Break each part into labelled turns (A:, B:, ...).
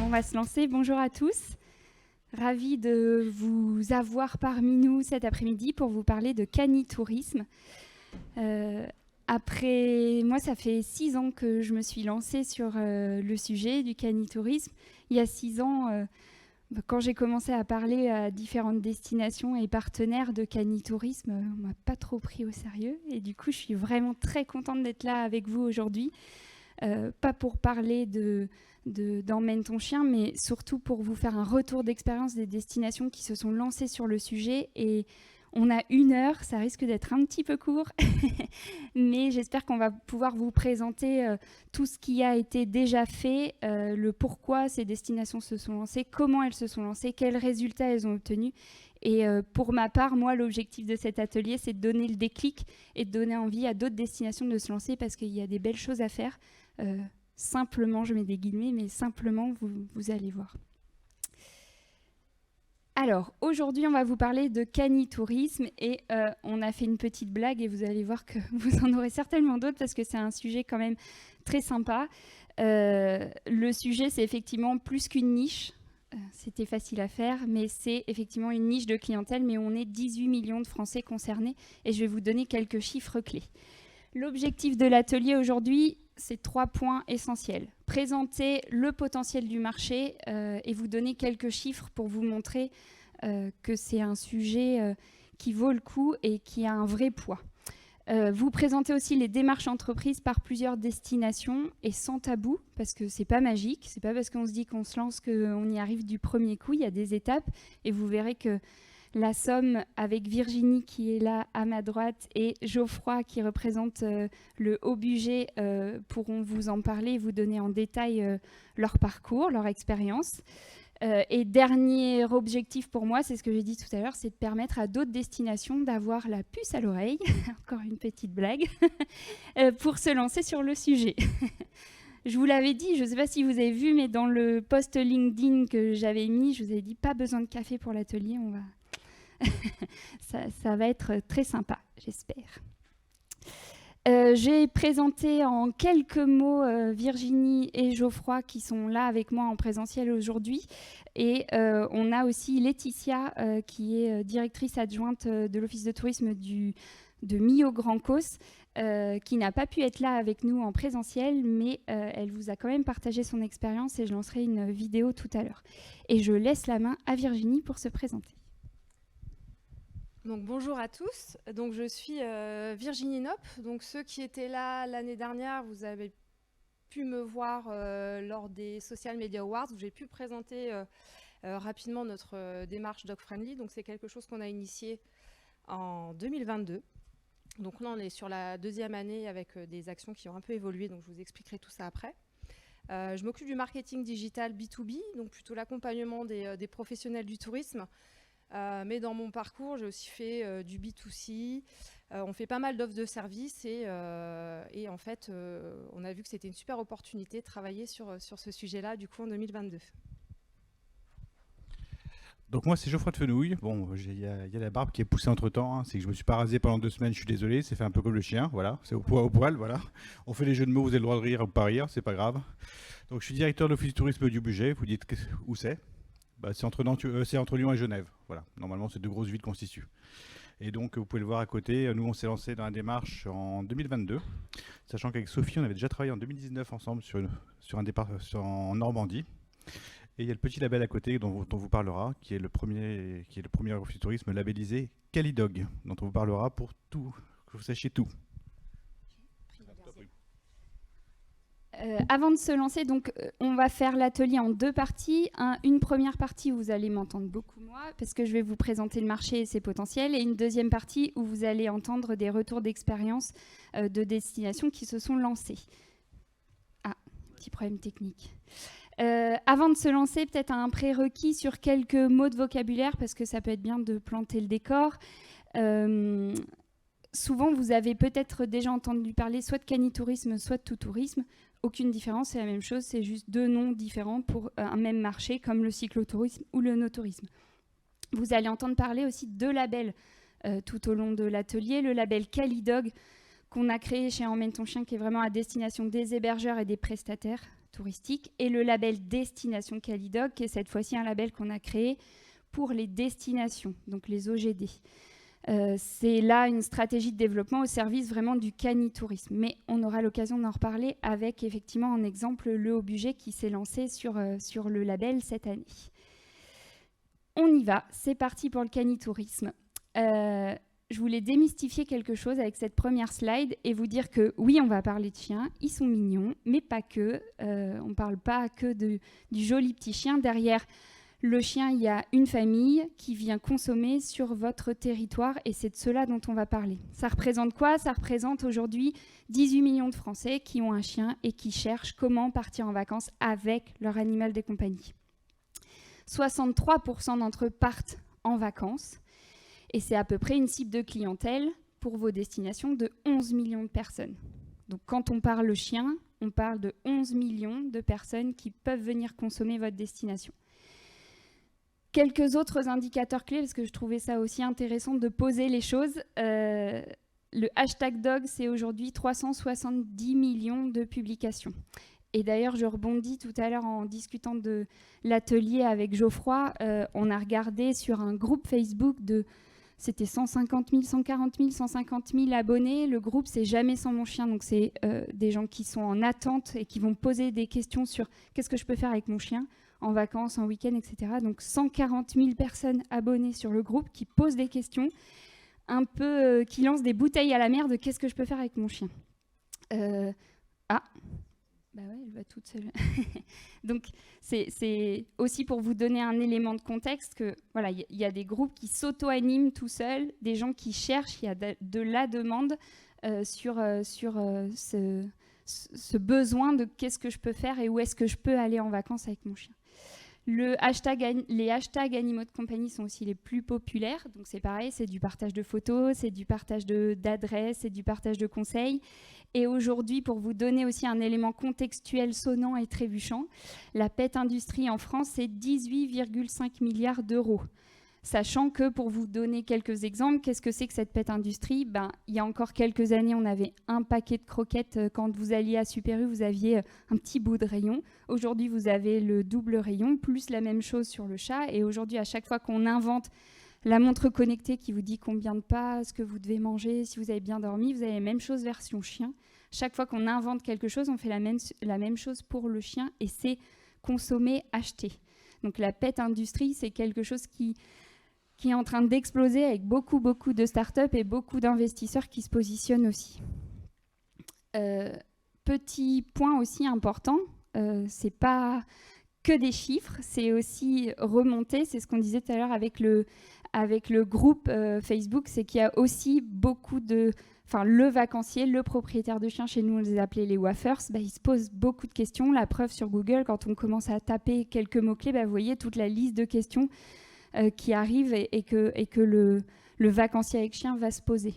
A: on va se lancer. Bonjour à tous. Ravie de vous avoir parmi nous cet après-midi pour vous parler de canitourisme. Moi, ça fait 6 ans que je me suis lancée sur le sujet du canitourisme. Il y a 6 ans, quand j'ai commencé à parler à différentes destinations et partenaires de canitourisme, on ne m'a pas trop pris au sérieux. Et du coup, je suis vraiment très contente d'être là avec vous aujourd'hui. Pas pour parler d'Emmène ton chien, mais surtout pour vous faire un retour d'expérience des destinations qui se sont lancées sur le sujet. Et on a 1 heure, ça risque d'être un petit peu court, mais j'espère qu'on va pouvoir vous présenter tout ce qui a été déjà fait, le pourquoi ces destinations se sont lancées, comment elles se sont lancées, quels résultats elles ont obtenus. Et pour ma part, moi, l'objectif de cet atelier, c'est de donner le déclic et de donner envie à d'autres destinations de se lancer parce qu'il y a des belles choses à faire. Simplement, je mets des guillemets, mais simplement, vous allez voir. Alors, aujourd'hui, on va vous parler de canitourisme et on a fait une petite blague et vous allez voir que vous en aurez certainement d'autres parce que c'est un sujet quand même très sympa. Le sujet, c'est effectivement plus qu'une niche. C'était facile à faire, mais c'est effectivement une niche de clientèle, mais on est 18 millions de Français concernés et je vais vous donner quelques chiffres clés. L'objectif de l'atelier aujourd'hui, c'est 3 points essentiels. Présenter le potentiel du marché et vous donner quelques chiffres pour vous montrer que c'est un sujet qui vaut le coup et qui a un vrai poids. Vous présenter aussi les démarches entreprises par plusieurs destinations et sans tabou, parce que c'est pas magique, c'est pas parce qu'on se dit qu'on se lance qu'on y arrive du premier coup, il y a des étapes et vous verrez que la Somme, avec Virginie qui est là à ma droite et Geoffroy qui représente le haut budget, pourront vous en parler et vous donner en détail leur parcours, leur expérience. Et dernier objectif pour moi, c'est ce que j'ai dit tout à l'heure, c'est de permettre à d'autres destinations d'avoir la puce à l'oreille, encore une petite blague, pour se lancer sur le sujet. Je vous l'avais dit, je ne sais pas si vous avez vu, mais dans le post LinkedIn que j'avais mis, je vous avais dit pas besoin de café pour l'atelier, on va... ça va être très sympa, j'espère. J'ai présenté en quelques mots Virginie et Geoffroy qui sont là avec moi en présentiel aujourd'hui. Et on a aussi Laetitia qui est directrice adjointe de l'Office de tourisme de Millau Grand Causse, qui n'a pas pu être là avec nous en présentiel, mais elle vous a quand même partagé son expérience et je lancerai une vidéo tout à l'heure. Et je laisse la main à Virginie pour se présenter.
B: Donc, bonjour à tous, donc, je suis Virginie Knopp. Donc, ceux qui étaient là l'année dernière, vous avez pu me voir lors des Social Media Awards où j'ai pu présenter rapidement notre démarche Dog Friendly. Donc c'est quelque chose qu'on a initié en 2022. Donc là on est sur la 2e année avec des actions qui ont un peu évolué, donc je vous expliquerai tout ça après. Je m'occupe du marketing digital B2B, donc plutôt l'accompagnement des professionnels du tourisme. Mais dans mon parcours, j'ai aussi fait du B2C. On fait pas mal d'offres de services et en fait, on a vu que c'était une super opportunité de travailler sur ce sujet-là, du coup, en 2022.
C: Donc moi, c'est Geoffroy de Fenouille. Bon, il y a la barbe qui est poussée entre-temps. Hein. C'est que je me suis pas rasé pendant 2 semaines, je suis désolé. C'est fait un peu comme le chien, voilà. C'est au poil, voilà. On fait des jeux de mots, vous avez le droit de rire ou pas rire, c'est pas grave. Donc je suis directeur de l'Office du tourisme du budget. Vous dites où c'est ? Bah, c'est entre Lyon et Genève. Voilà. Normalement, c'est 2 grosses villes constituent. Et donc, vous pouvez le voir à côté. Nous, on s'est lancé dans la démarche en 2022, sachant qu'avec Sophie, on avait déjà travaillé en 2019 ensemble sur un départ en Normandie. Et il y a le petit label à côté dont on vous parlera, qui est le premier office de tourisme labellisé Calidog, dont on vous parlera pour tout, que vous sachiez tout.
A: Avant de se lancer, donc, on va faire l'atelier en 2 parties. Une première partie où vous allez m'entendre beaucoup moi, parce que je vais vous présenter le marché et ses potentiels, et une deuxième partie où vous allez entendre des retours d'expérience de destinations qui se sont lancées. Ah, petit problème technique. Avant de se lancer, peut-être un prérequis sur quelques mots de vocabulaire, parce que ça peut être bien de planter le décor. Souvent, vous avez peut-être déjà entendu parler soit de canitourisme, soit de tout tourisme. Aucune différence, c'est la même chose, c'est juste 2 noms différents pour un même marché, comme le cyclotourisme ou le no-tourisme. Vous allez entendre parler aussi de 2 labels tout au long de l'atelier. Le label Calidog, qu'on a créé chez Emmène ton chien, qui est vraiment à destination des hébergeurs et des prestataires. touristique, et le label Destination Qualidog, qui est cette fois-ci un label qu'on a créé pour les destinations, donc les OGD. C'est là une stratégie de développement au service vraiment du canitourisme. Mais on aura l'occasion d'en reparler avec effectivement en exemple le Haut Budget qui s'est lancé sur le label cette année. On y va, c'est parti pour le canitourisme. Je voulais démystifier quelque chose avec cette première slide et vous dire que oui, on va parler de chiens, ils sont mignons, mais pas que. On ne parle pas que du joli petit chien. Derrière le chien, il y a une famille qui vient consommer sur votre territoire et c'est de cela dont on va parler. Ça représente quoi? Ça représente aujourd'hui 18 millions de Français qui ont un chien et qui cherchent comment partir en vacances avec leur animal de compagnie. 63% d'entre eux partent en vacances et c'est à peu près une cible de clientèle pour vos destinations de 11 millions de personnes. Donc quand on parle chien, on parle de 11 millions de personnes qui peuvent venir consommer votre destination. Quelques autres indicateurs clés, parce que je trouvais ça aussi intéressant de poser les choses. Le hashtag dog, c'est aujourd'hui 370 millions de publications. Et d'ailleurs, je rebondis tout à l'heure en discutant de l'atelier avec Geoffroy. On a regardé sur un groupe Facebook c'était 150 000, 140 000, 150 000 abonnés. Le groupe, c'est Jamais sans mon chien. Donc, c'est des gens qui sont en attente et qui vont poser des questions sur qu'est-ce que je peux faire avec mon chien en vacances, en week-end, etc. Donc 140 000 personnes abonnées sur le groupe qui posent des questions, un peu qui lancent des bouteilles à la mer de qu'est-ce que je peux faire avec mon chien. Bah ouais, elle va toute seule. Donc c'est aussi pour vous donner un élément de contexte que voilà, il y a des groupes qui s'auto-animent tout seuls, des gens qui cherchent, il y a de la demande sur ce besoin de qu'est-ce que je peux faire et où est-ce que je peux aller en vacances avec mon chien. Les hashtags animaux de compagnie sont aussi les plus populaires. Donc c'est pareil, c'est du partage de photos, c'est du partage d'adresses, c'est du partage de conseils. Et aujourd'hui, pour vous donner aussi un élément contextuel sonnant et trébuchant, la pet industrie en France, c'est 18,5 milliards d'euros. Sachant que, pour vous donner quelques exemples, qu'est-ce que c'est que cette pet industrie? Il y a encore quelques années, on avait un paquet de croquettes. Quand vous alliez à Super U, vous aviez un petit bout de rayon. Aujourd'hui, vous avez le double rayon, plus la même chose sur le chat. Et aujourd'hui, à chaque fois qu'on invente la montre connectée qui vous dit combien de pas, ce que vous devez manger, si vous avez bien dormi, vous avez la même chose version chien. Chaque fois qu'on invente quelque chose, on fait la même chose pour le chien et c'est consommer, acheter. Donc la pet industrie, c'est quelque chose qui est en train d'exploser avec beaucoup de startups et beaucoup d'investisseurs qui se positionnent aussi. Petit point aussi important, c'est pas que des chiffres, c'est aussi remonter, c'est ce qu'on disait tout à l'heure avec le groupe Facebook, c'est qu'il y a aussi beaucoup le vacancier, le propriétaire de chien, chez nous on les appelait les waffers, il se pose beaucoup de questions. La preuve sur Google, quand on commence à taper quelques mots-clés, vous voyez toute la liste de questions qui arrive et que le vacancier avec chien va se poser.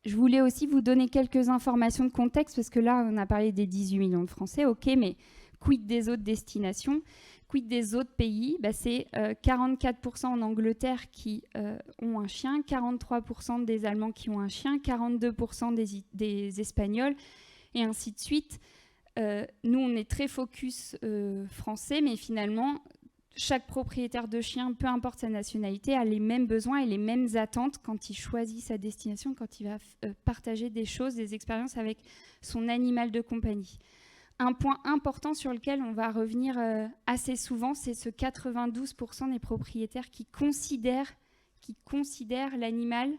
A: Je voulais aussi vous donner quelques informations de contexte, parce que là, on a parlé des 18 millions de Français, ok, mais quid des autres destinations? Quid des autres pays? C'est 44% en Angleterre qui ont un chien, 43% des Allemands qui ont un chien, 42% des Espagnols, et ainsi de suite. Nous, on est très focus français, mais finalement, chaque propriétaire de chien, peu importe sa nationalité, a les mêmes besoins et les mêmes attentes quand il choisit sa destination, quand il va partager des choses, des expériences avec son animal de compagnie. Un point important sur lequel on va revenir assez souvent, c'est ce 92% des propriétaires qui considèrent l'animal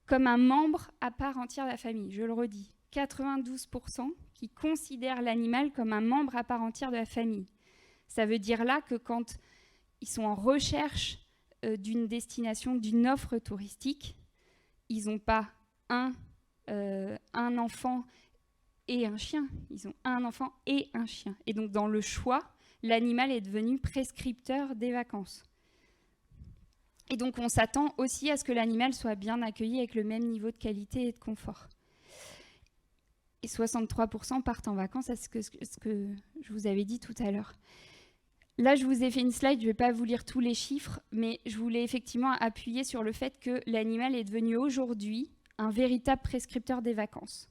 A: comme un membre à part entière de la famille. Je le redis, 92% qui considèrent l'animal comme un membre à part entière de la famille. Ça veut dire là que quand ils sont en recherche d'une destination, d'une offre touristique, ils n'ont pas un enfant et un chien. Ils ont un enfant et un chien. Et donc, dans le choix, l'animal est devenu prescripteur des vacances. Et donc, on s'attend aussi à ce que l'animal soit bien accueilli avec le même niveau de qualité et de confort. Et 63% partent en vacances, c'est ce que je vous avais dit tout à l'heure. Là, je vous ai fait une slide, je ne vais pas vous lire tous les chiffres, mais je voulais effectivement appuyer sur le fait que l'animal est devenu aujourd'hui un véritable prescripteur des vacances.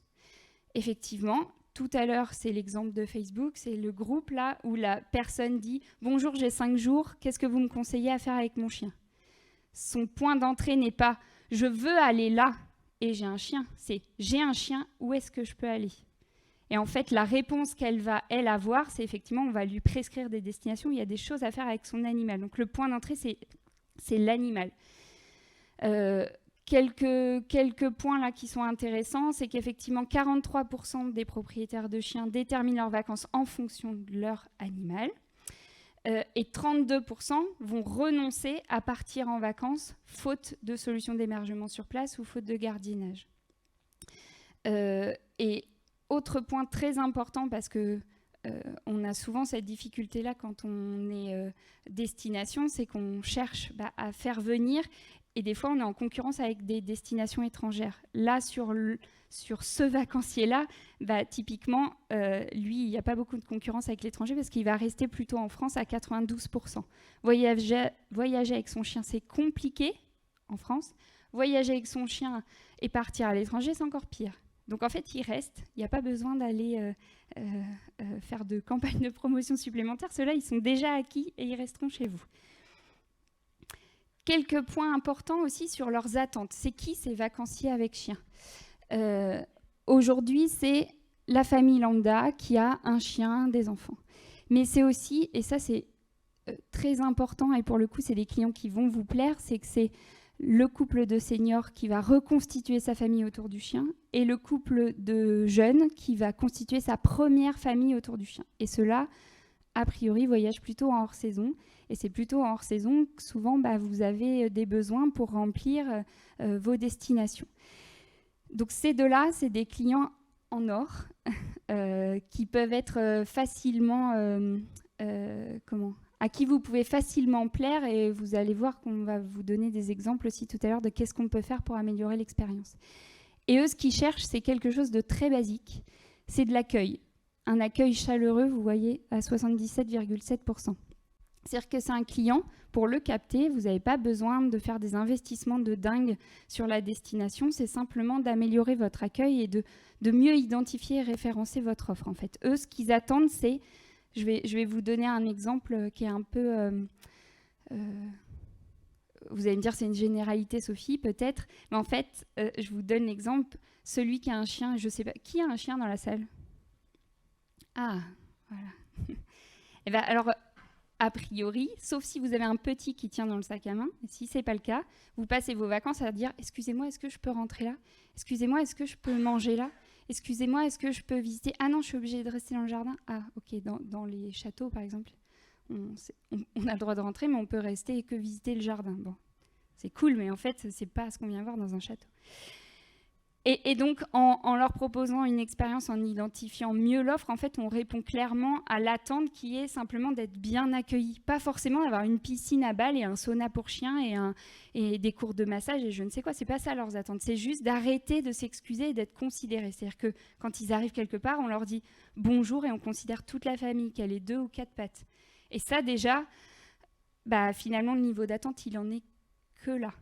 A: Effectivement, tout à l'heure, c'est l'exemple de Facebook, c'est le groupe là où la personne dit « Bonjour, j'ai 5 jours, qu'est-ce que vous me conseillez à faire avec mon chien ?» Son point d'entrée n'est pas « Je veux aller là et j'ai un chien », c'est « J'ai un chien, où est-ce que je peux aller ?» Et en fait, la réponse qu'elle va, elle, avoir, c'est effectivement, on va lui prescrire des destinations, il y a des choses à faire avec son animal. Donc le point d'entrée, c'est l'animal. Quelques points là qui sont intéressants, c'est qu'effectivement 43% des propriétaires de chiens déterminent leurs vacances en fonction de leur animal et 32% vont renoncer à partir en vacances faute de solution d'hébergement sur place ou faute de gardiennage. Et autre point très important, parce que on a souvent cette difficulté-là quand on est destination, c'est qu'on cherche à faire venir. Et des fois, on est en concurrence avec des destinations étrangères. Là, sur ce vacancier-là, typiquement, lui, il n'y a pas beaucoup de concurrence avec l'étranger parce qu'il va rester plutôt en France à 92%. Voyager avec son chien, c'est compliqué en France. Voyager avec son chien et partir à l'étranger, c'est encore pire. Donc, en fait, il reste. Il n'y a pas besoin d'aller faire de campagne de promotion supplémentaire. Ceux-là, ils sont déjà acquis et ils resteront chez vous. Quelques points importants aussi sur leurs attentes. C'est qui ces vacanciers avec chien ? Aujourd'hui, c'est la famille lambda qui a un chien, des enfants. Mais c'est aussi, et ça c'est très important, et pour le coup, c'est des clients qui vont vous plaire, c'est que c'est le couple de seniors qui va reconstituer sa famille autour du chien et le couple de jeunes qui va constituer sa première famille autour du chien. Et ceux-là, a priori, voyagent plutôt en hors-saison. Et c'est plutôt en hors-saison que souvent, vous avez des besoins pour remplir vos destinations. Donc ces deux-là, c'est des clients en or qui peuvent être facilement... à qui vous pouvez facilement plaire, et vous allez voir qu'on va vous donner des exemples aussi tout à l'heure de qu'est-ce qu'on peut faire pour améliorer l'expérience. Et eux, ce qu'ils cherchent, c'est quelque chose de très basique. C'est de l'accueil. Un accueil chaleureux, vous voyez, à 77,7%. C'est-à-dire que c'est un client, pour le capter, vous n'avez pas besoin de faire des investissements de dingue sur la destination, c'est simplement d'améliorer votre accueil et de mieux identifier et référencer votre offre. En fait, eux, ce qu'ils attendent, c'est... Je vais vous donner un exemple qui est un peu... vous allez me dire c'est une généralité, Sophie, peut-être. Mais en fait, je vous donne l'exemple. Celui qui a un chien, je ne sais pas... Qui a un chien dans la salle ? Ah, voilà. Et bien, alors, a priori, sauf si vous avez un petit qui tient dans le sac à main, si ce n'est pas le cas, vous passez vos vacances à dire « Excusez-moi, est-ce que je peux rentrer là ? Excusez-moi, est-ce que je peux manger là ? Excusez-moi, est-ce que je peux visiter ? Ah non, je suis obligée de rester dans le jardin. Ah, ok, dans les châteaux, par exemple, on a le droit de rentrer, mais on peut rester et que visiter le jardin. Bon, c'est cool, mais en fait, c'est pas ce qu'on vient voir dans un château. Et donc, en leur proposant une expérience, en identifiant mieux l'offre, en fait, on répond clairement à l'attente qui est simplement d'être bien accueilli. Pas forcément d'avoir une piscine à balles et un sauna pour chiens et des cours de massage et je ne sais quoi. C'est pas ça leurs attentes. C'est juste d'arrêter de s'excuser et d'être considérés. C'est-à-dire que quand ils arrivent quelque part, on leur dit bonjour et on considère toute la famille, qu'elle ait 2 ou 4 pattes. Et ça, déjà, finalement, le niveau d'attente, il en est que là.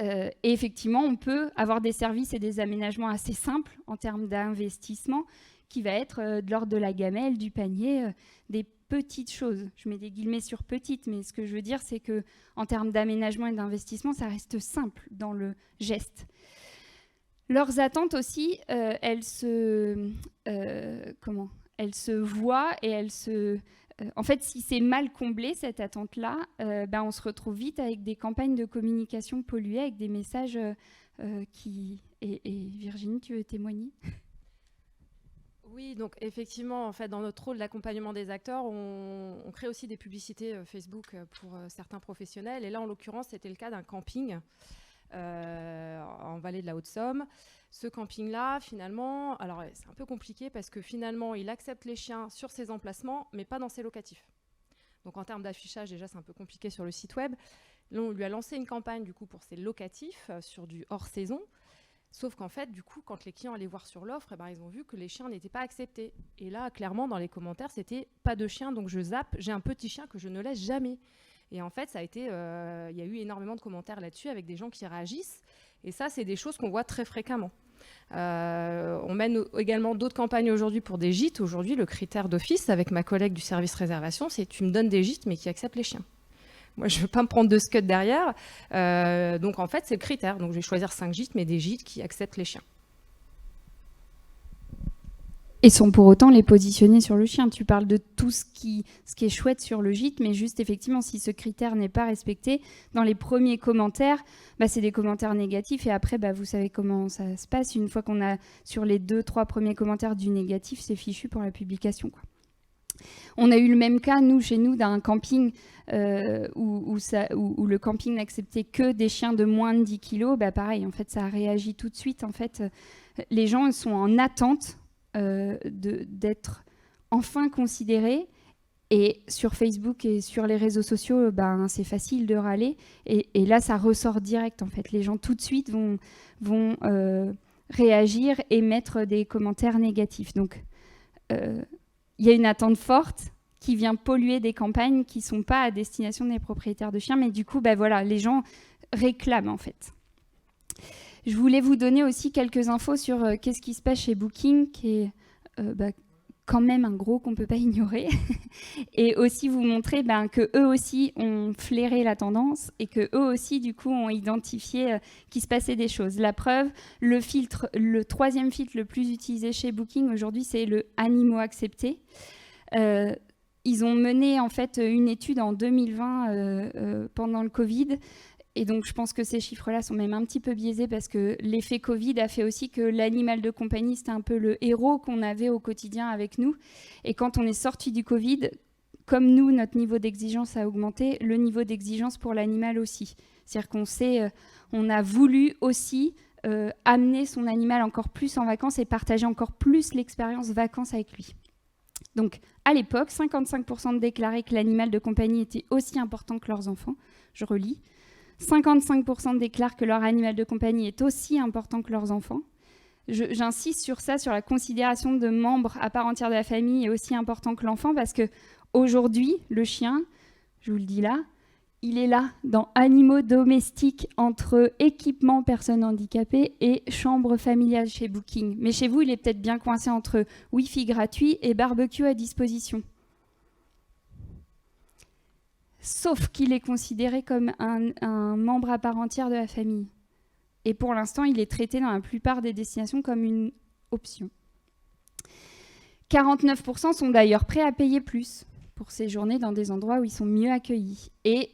A: Et effectivement, on peut avoir des services et des aménagements assez simples en termes d'investissement qui va être de l'ordre de la gamelle, du panier, des petites choses. Je mets des guillemets sur petites, mais ce que je veux dire, c'est qu'en termes d'aménagement et d'investissement, ça reste simple dans le geste. Leurs attentes aussi, elles se voient et elles se... En fait, si c'est mal comblé, cette attente-là, on se retrouve vite avec des campagnes de communication polluées, avec des messages qui... Et Virginie, tu veux témoigner ?
B: Oui, donc effectivement, en fait, dans notre rôle d'accompagnement des acteurs, on crée aussi des publicités Facebook pour certains professionnels. Et là, en l'occurrence, c'était le cas d'un camping en vallée de la Haute-Somme. Ce camping-là, finalement, alors c'est un peu compliqué parce que finalement, il accepte les chiens sur ses emplacements, mais pas dans ses locatifs. Donc en termes d'affichage, déjà, c'est un peu compliqué sur le site web. Là, on lui a lancé une campagne du coup pour ses locatifs sur du hors-saison. Sauf qu'en fait, du coup, quand les clients allaient voir sur l'offre, ils ont vu que les chiens n'étaient pas acceptés. Et là, clairement, dans les commentaires, c'était « pas de chien, donc je zappe, j'ai un petit chien que je ne laisse jamais ». Et en fait, ça a été, y a eu énormément de commentaires là-dessus avec des gens qui réagissent. Et ça, c'est des choses qu'on voit très fréquemment. On mène également d'autres campagnes aujourd'hui pour des gîtes. Aujourd'hui, le critère d'office avec ma collègue du service réservation, c'est tu me donnes des gîtes mais qui acceptent les chiens. Moi, je ne veux pas me prendre de scud derrière. Donc, en fait, c'est le critère. Donc, je vais choisir 5 gîtes, mais des gîtes qui acceptent les chiens.
A: Et sans pour autant les positionner sur le chien. Tu parles de tout ce qui est chouette sur le gîte, mais juste effectivement, si ce critère n'est pas respecté, dans les premiers commentaires, c'est des commentaires négatifs. Et après, vous savez comment ça se passe. Une fois qu'on a sur les 2-3 premiers commentaires du négatif, c'est fichu pour la publication, quoi. On a eu le même cas, chez nous, d'un camping où le camping n'acceptait que des chiens de moins de 10 kilos. Pareil, en fait, ça a réagi tout de suite. En fait, les gens sont en attente d'être enfin considérés. Et sur Facebook et sur les réseaux sociaux, c'est facile de râler. Et là, ça ressort direct, en fait. Les gens, tout de suite, vont réagir et mettre des commentaires négatifs. Donc, il y a une attente forte qui vient polluer des campagnes qui ne sont pas à destination des propriétaires de chiens. Mais du coup, voilà, les gens réclament, en fait. Je voulais vous donner aussi quelques infos sur qu'est-ce qui se passe chez Booking, qui est quand même un gros qu'on ne peut pas ignorer. Et aussi vous montrer qu'eux aussi ont flairé la tendance et qu'eux aussi, du coup, ont identifié qu'il se passait des choses. La preuve, le 3e filtre le plus utilisé chez Booking aujourd'hui, c'est le animaux acceptés. Ils ont mené en fait une étude en 2020 pendant le Covid. Et donc, je pense que ces chiffres-là sont même un petit peu biaisés parce que l'effet Covid a fait aussi que l'animal de compagnie, c'était un peu le héros qu'on avait au quotidien avec nous. Et quand on est sorti du Covid, comme nous, notre niveau d'exigence a augmenté, le niveau d'exigence pour l'animal aussi. C'est-à-dire qu'on a voulu aussi amener son animal encore plus en vacances et partager encore plus l'expérience vacances avec lui. Donc, à l'époque, 55% déclaraient que l'animal de compagnie était aussi important que leurs enfants. Je relis. 55% déclarent que leur animal de compagnie est aussi important que leurs enfants. J'insiste sur ça, sur la considération de membres à part entière de la famille est aussi important que l'enfant, parce qu'aujourd'hui, le chien, je vous le dis là, il est là, dans animaux domestiques, entre équipement personnes handicapées et chambre familiale chez Booking. Mais chez vous, il est peut-être bien coincé entre Wi-Fi gratuit et barbecue à disposition. Sauf qu'il est considéré comme un membre à part entière de la famille. Et pour l'instant, il est traité dans la plupart des destinations comme une option. 49% sont d'ailleurs prêts à payer plus pour séjourner dans des endroits où ils sont mieux accueillis. Et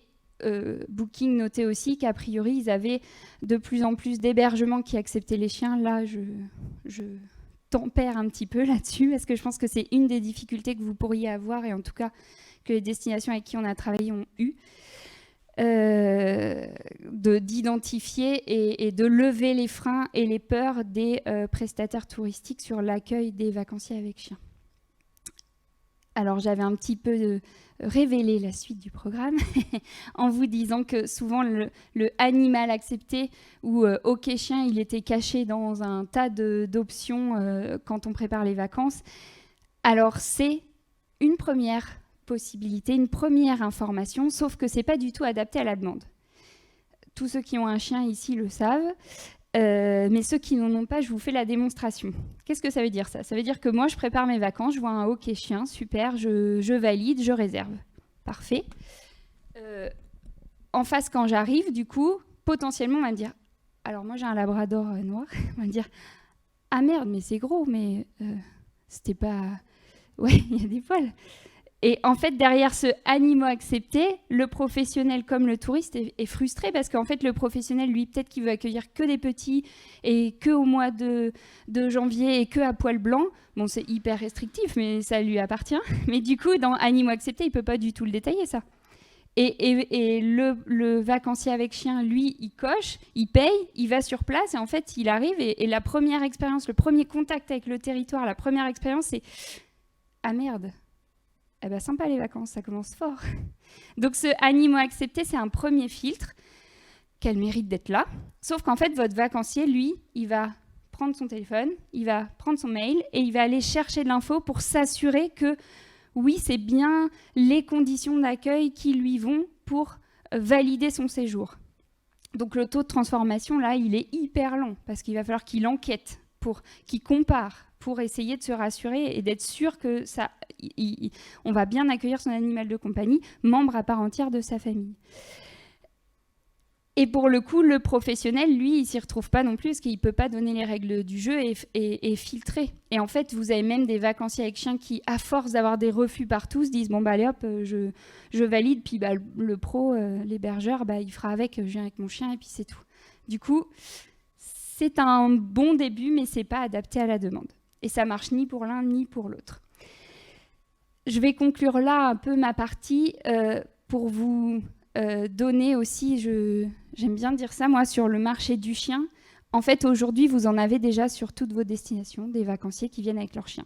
A: Booking notait aussi qu'a priori, ils avaient de plus en plus d'hébergements qui acceptaient les chiens. Là, je tempère un petit peu là-dessus, parce que je pense que c'est une des difficultés que vous pourriez avoir, et en tout cas que les destinations avec qui on a travaillé ont eu, d'identifier et de lever les freins et les peurs des prestataires touristiques sur l'accueil des vacanciers avec chiens. Alors j'avais un petit peu révélé la suite du programme en vous disant que souvent le animal accepté ou OK chien, il était caché dans un tas d'options quand on prépare les vacances. Alors c'est une première possibilité, une première information, sauf que c'est pas du tout adapté à la demande. Tous ceux qui ont un chien ici le savent, mais ceux qui n'en ont pas, je vous fais la démonstration. Qu'est-ce que ça veut dire, ça ? Ça veut dire que moi, je prépare mes vacances, je vois un OK chien, super, je valide, je réserve. Parfait. En face, quand j'arrive, du coup, potentiellement, on va me dire, alors moi, j'ai un labrador noir, on va me dire, ah merde, mais c'est gros, mais c'était pas... Ouais, il y a des poils. Et en fait, derrière ce animaux accepté, le professionnel comme le touriste est frustré, parce qu'en fait, le professionnel, lui, peut-être qu'il veut accueillir que des petits et que au mois de janvier et que à poil blanc. Bon, c'est hyper restrictif, mais ça lui appartient. Mais du coup, dans animaux acceptés, il peut pas du tout le détailler, ça. Et le vacancier avec chien, lui, il coche, il paye, il va sur place, et en fait, il arrive, et la première expérience, le premier contact avec le territoire, la première expérience, c'est « Ah merde !» Eh ben, sympa les vacances, ça commence fort. Donc ce animaux accepté, c'est un premier filtre qu'elle mérite d'être là. Sauf qu'en fait, votre vacancier, lui, il va prendre son téléphone, il va prendre son mail et il va aller chercher de l'info pour s'assurer que, oui, c'est bien les conditions d'accueil qui lui vont pour valider son séjour. Donc le taux de transformation, là, il est hyper lent parce qu'il va falloir qu'il enquête qui comparent pour essayer de se rassurer et d'être sûr que on va bien accueillir son animal de compagnie, membre à part entière de sa famille. Et pour le coup, le professionnel, lui, il ne s'y retrouve pas non plus parce qu'il ne peut pas donner les règles du jeu et filtrer. Et en fait, vous avez même des vacanciers avec chiens qui, à force d'avoir des refus partout, se disent « Bon, bah allez hop, je valide, puis bah, le pro, l'hébergeur, bah, il fera avec, je viens avec mon chien et puis c'est tout. » Du coup, c'est un bon début, mais ce n'est pas adapté à la demande. Et ça ne marche ni pour l'un ni pour l'autre. Je vais conclure là un peu ma partie pour vous... donner aussi, j'aime bien dire ça, moi, sur le marché du chien. En fait, aujourd'hui, vous en avez déjà sur toutes vos destinations, des vacanciers qui viennent avec leur chien.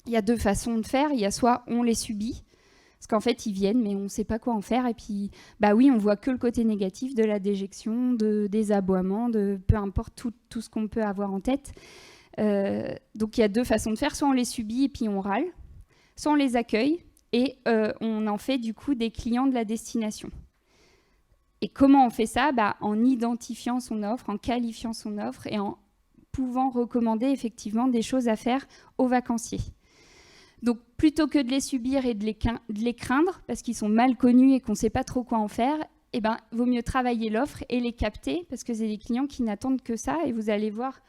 A: Il y a deux façons de faire. Il y a soit on les subit, parce qu'en fait, ils viennent, mais on ne sait pas quoi en faire. Et puis, bah oui, on voit que le côté négatif de la déjection, des aboiements, de peu importe tout ce qu'on peut avoir en tête. Donc, il y a deux façons de faire. Soit on les subit et puis on râle, soit on les accueille et on en fait du coup des clients de la destination. Et comment on fait ça ? En identifiant son offre, en qualifiant son offre et en pouvant recommander effectivement des choses à faire aux vacanciers. Donc plutôt que de les subir et de les craindre, parce qu'ils sont mal connus et qu'on ne sait pas trop quoi en faire, vaut mieux travailler l'offre et les capter, parce que c'est des clients qui n'attendent que ça. Et vous allez voir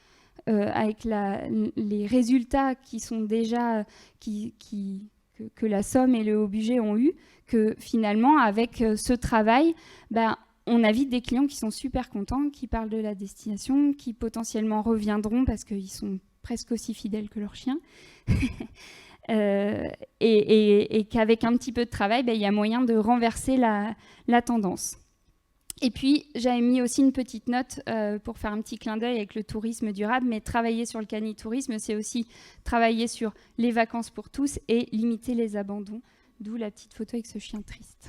A: avec les résultats qui sont déjà... que la somme et le haut budget ont eu, que finalement, avec ce travail, on a vite des clients qui sont super contents, qui parlent de la destination, qui potentiellement reviendront parce qu'ils sont presque aussi fidèles que leurs chiens. Et qu'avec un petit peu de travail, il y a moyen de renverser la tendance. Et puis, j'avais mis aussi une petite note pour faire un petit clin d'œil avec le tourisme durable, mais travailler sur le canitourisme, c'est aussi travailler sur les vacances pour tous et limiter les abandons, d'où la petite photo avec ce chien triste.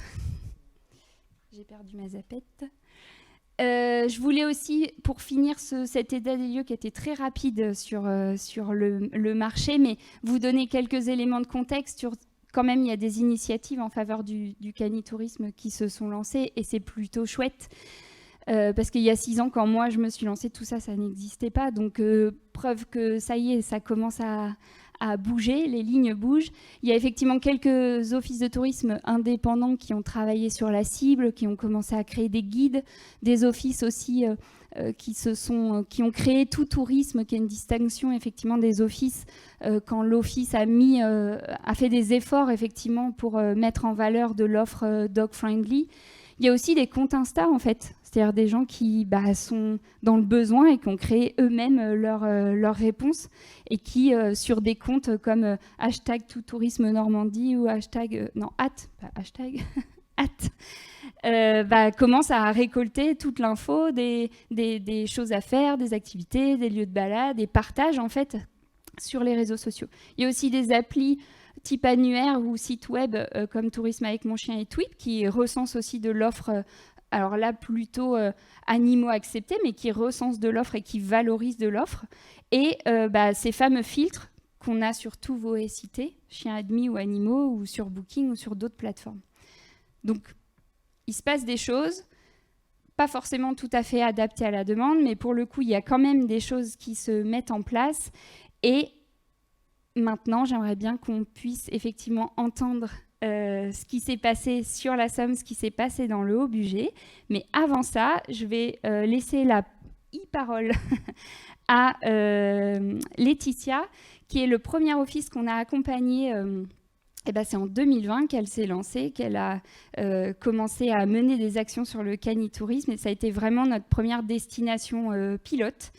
A: J'ai perdu ma zapette. Je voulais aussi, pour finir cet état des lieux qui était très rapide sur le marché, mais vous donner quelques éléments de contexte sur... Quand même, il y a des initiatives en faveur du canitourisme qui se sont lancées et c'est plutôt chouette. Parce qu'il y a 6 ans, quand moi je me suis lancée, tout ça, ça n'existait pas. Donc, preuve que ça y est, ça commence à bouger, les lignes bougent. Il y a effectivement quelques offices de tourisme indépendants qui ont travaillé sur la cible, qui ont commencé à créer des guides, des offices aussi qui ont créé Tout Tourisme, qui est une distinction effectivement des offices quand l'office a fait des efforts effectivement pour mettre en valeur de l'offre dog friendly. Il y a aussi des comptes Insta en fait, c'est-à-dire des gens qui sont dans le besoin et qui ont créé eux-mêmes leur réponse et qui sur des comptes comme hashtag Tout Tourisme Normandie ou commence à récolter toute l'info des choses à faire, des activités, des lieux de balade, des partages en fait sur les réseaux sociaux. Il y a aussi des applis type annuaire ou site web comme Tourisme avec mon chien et Tweep qui recensent aussi de l'offre, alors là plutôt animaux acceptés, mais qui recensent de l'offre et qui valorisent de l'offre. Et ces fameux filtres qu'on a sur tous vos sites, chiens admis ou animaux, ou sur Booking ou sur d'autres plateformes. Donc, il se passe des choses, pas forcément tout à fait adaptées à la demande, mais pour le coup, il y a quand même des choses qui se mettent en place. Et maintenant, j'aimerais bien qu'on puisse effectivement entendre ce qui s'est passé sur la somme, ce qui s'est passé dans le haut budget. Mais avant ça, je vais laisser la parole à Laetitia, qui est le premier office qu'on a accompagné. C'est en 2020 qu'elle s'est lancée, qu'elle a commencé à mener des actions sur le canitourisme. Et ça a été vraiment notre première destination pilote.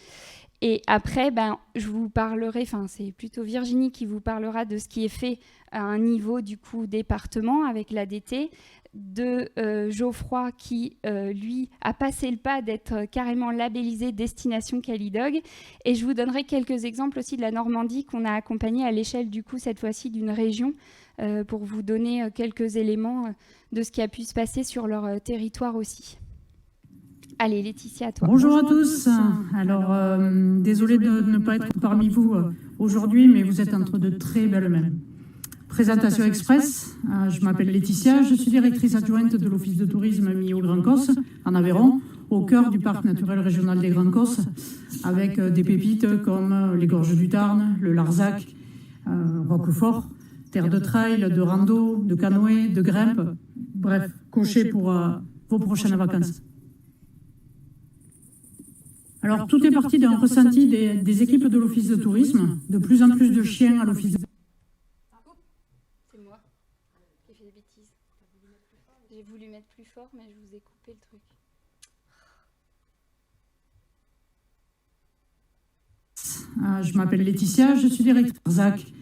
A: Et après, je vous parlerai, c'est plutôt Virginie qui vous parlera de ce qui est fait à un niveau du coup département avec l'ADT, de Geoffroy qui, lui, a passé le pas d'être carrément labellisé Destination Calidog. Et je vous donnerai quelques exemples aussi de la Normandie qu'on a accompagné à l'échelle du coup, cette fois-ci, d'une région pour vous donner quelques éléments de ce qui a pu se passer sur leur territoire aussi. Allez, Laetitia, à toi.
D: Bonjour à tous. Alors, désolée de ne pas être parmi vous aujourd'hui, mais vous êtes entre de très belles mains. Présentation express. Je m'appelle Laetitia, je suis directrice adjointe de l'Office de tourisme mis au Grand Cos, en Aveyron. au cœur du parc naturel régional des Grands Causses, avec des pépites comme les Gorges du Tarn, le Larzac, Roquefort, terre de trail, de rando, de canoë, de grimpe, bref, coché pour vos prochaines vacances. Alors, tout est parti d'un ressenti des équipes de l'Office de tourisme, de plus en plus de chiens à l'Office de tourisme.
A: C'est moi qui ai fait des bêtises. J'ai voulu mettre plus fort, mais je vous ai coupé le truc.
D: Je m'appelle Laetitia, je suis directrice Larzac,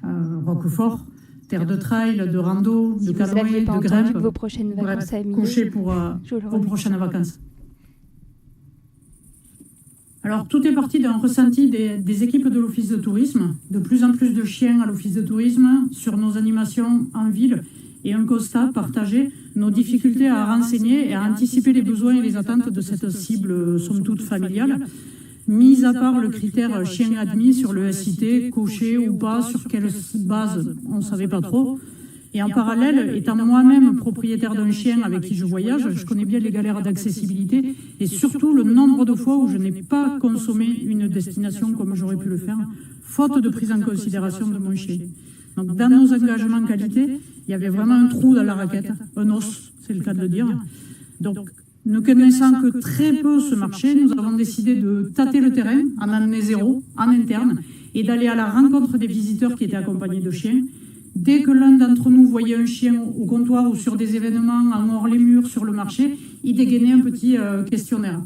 D: Roquefort, terre de trail, de rando, de canoë, de grimpe,
A: vos prochaines vacances à
D: coché pour vos prochaines vacances. Alors, tout est parti d'un ressenti des équipes de l'Office de tourisme, de plus en plus de chiens à l'Office de tourisme, sur nos animations en ville, et un constat partagé, nos difficultés à renseigner et à anticiper les besoins et les attentes de cette cible, somme toute familiale, mis à part le critère chien admis sur le SIT, coché ou pas, sur quelle base, on ne savait pas trop. Et en parallèle, étant moi-même propriétaire d'un chien avec qui je voyage, je connais bien les galères d'accessibilité et surtout le nombre de fois où je n'ai pas consommé une destination comme j'aurais pu le faire, faute de prise en considération de mon chien. Donc dans nos engagements qualité, il y avait vraiment un trou dans la raquette, un os, c'est le cas de le dire. Donc, ne connaissant que très peu ce marché, nous avons décidé de tâter le terrain en année zéro, en interne, et d'aller à la rencontre des visiteurs qui étaient accompagnés de chiens. Dès que l'un d'entre nous voyait un chien au comptoir ou sur des événements en hors les murs sur le marché, il dégainait un petit questionnaire.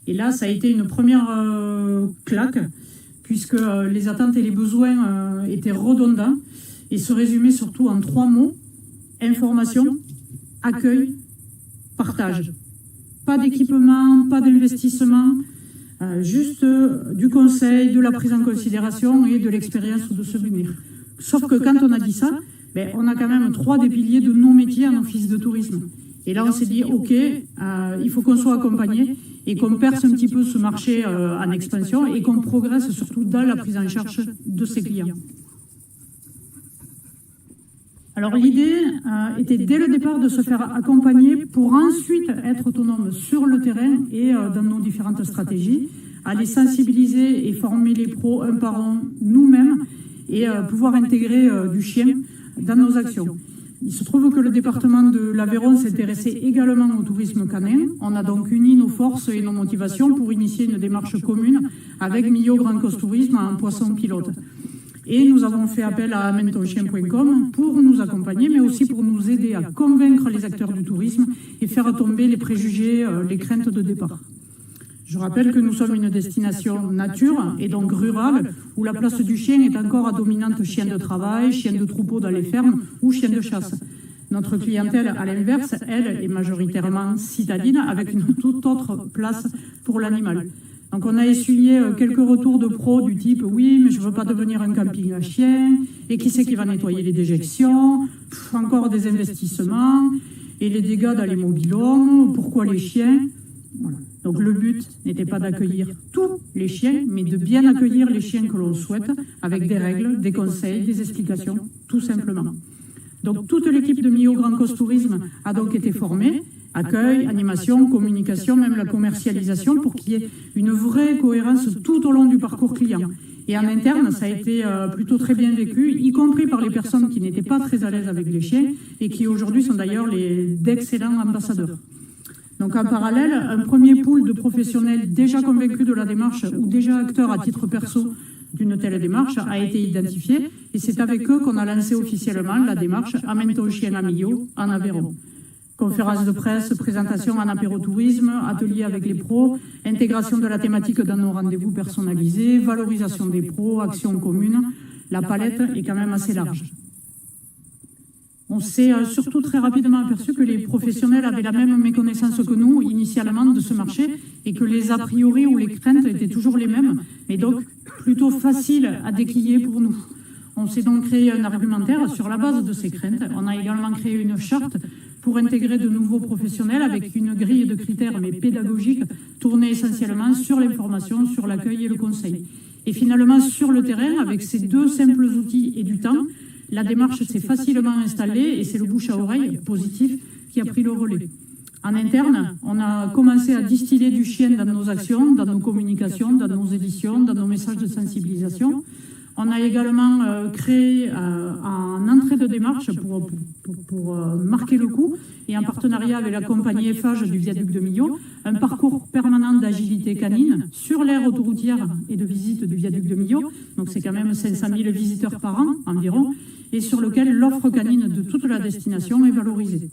D: Et là, ça a été une première claque, puisque les attentes et les besoins étaient redondants et se résumaient surtout en 3 mots: information, accueil, partage. Pas d'équipement, pas d'investissement, juste du conseil, de la prise en considération et de l'expérience de se venir. Sauf que quand on a dit ça, on a quand même 3 des piliers de nos métiers en office de tourisme. Et là, on s'est dit, OK, il faut qu'on soit accompagné et qu'on perce un petit peu ce marché en expansion et qu'on progresse surtout dans la prise en charge de ses clients. Alors l'idée était dès le départ de se faire accompagner pour ensuite être autonome sur le terrain et dans nos différentes stratégies, aller sensibiliser et former les pros un par un nous-mêmes et pouvoir intégrer du chien dans nos actions. Il se trouve que le département de l'Aveyron s'intéressait également au tourisme canin. On a donc uni nos forces et nos motivations pour initier une démarche commune avec Millau Grand Cause Tourisme en poisson pilote. Et nous avons fait appel à amènetonchien.com pour nous accompagner, mais aussi pour nous aider à convaincre les acteurs du tourisme et faire tomber les préjugés, les craintes de départ. Je rappelle que nous sommes une destination nature et donc rurale, où la place du chien est encore à dominante chien de travail, chien de troupeau dans les fermes ou chien de chasse. Notre clientèle, à l'inverse, elle, est majoritairement citadine, avec une toute autre place pour l'animal. Donc on a essuyé quelques retours de pros du type « oui, mais je ne veux pas devenir un camping à chiens, et qui c'est qui va nettoyer les déjections, encore des investissements, et les dégâts dans les mobil-homes, pourquoi les chiens ?» Voilà. Donc le but n'était pas d'accueillir tous les chiens, mais de bien accueillir les chiens que l'on souhaite, avec des règles, des conseils, des explications, tout simplement. Donc toute l'équipe de Millau Grand Cause Tourisme a donc été formée, accueil, animation, communication, même la commercialisation, pour qu'il y ait une vraie cohérence tout au long du parcours client. Et en interne, ça a été plutôt très bien vécu, y compris par les personnes qui n'étaient pas très à l'aise avec les chiens et qui aujourd'hui sont d'ailleurs d'excellents ambassadeurs. Donc en parallèle, un premier pool de professionnels déjà convaincus de la démarche ou déjà acteurs à titre perso d'une telle démarche a été identifié et c'est avec eux qu'on a lancé officiellement la démarche « Amène ton chien à Millau » en Aveyron. Conférences de presse, présentation en apérotourisme, ateliers avec les pros, intégration de la thématique dans nos rendez-vous personnalisés, valorisation des pros, actions communes. La palette est quand même assez large. On s'est surtout très rapidement aperçu que les professionnels avaient la même méconnaissance que nous initialement de ce marché et que les a priori ou les craintes étaient toujours les mêmes, mais donc plutôt faciles à décliner pour nous. On s'est donc créé un argumentaire sur la base de ces craintes. On a également créé une charte pour intégrer de nouveaux professionnels avec une grille de critères mais pédagogiques tournée essentiellement sur l'information, sur l'accueil et le conseil. Et finalement, sur le terrain, avec ces 2 simples outils et du temps, la démarche s'est facilement installée et c'est le bouche à oreille positif qui a pris le relais. En interne, on a commencé à distiller du chien dans nos actions, dans nos communications, dans nos éditions, dans nos messages de sensibilisation. On a également créé en entrée de démarche pour marquer le coup et en partenariat avec la compagnie Eiffage du viaduc de Millau, un parcours permanent d'agilité canine sur l'aire autoroutière et de visite du viaduc de Millau. Donc c'est quand même 500 000 visiteurs par an environ et sur lequel l'offre canine de toute la destination est valorisée.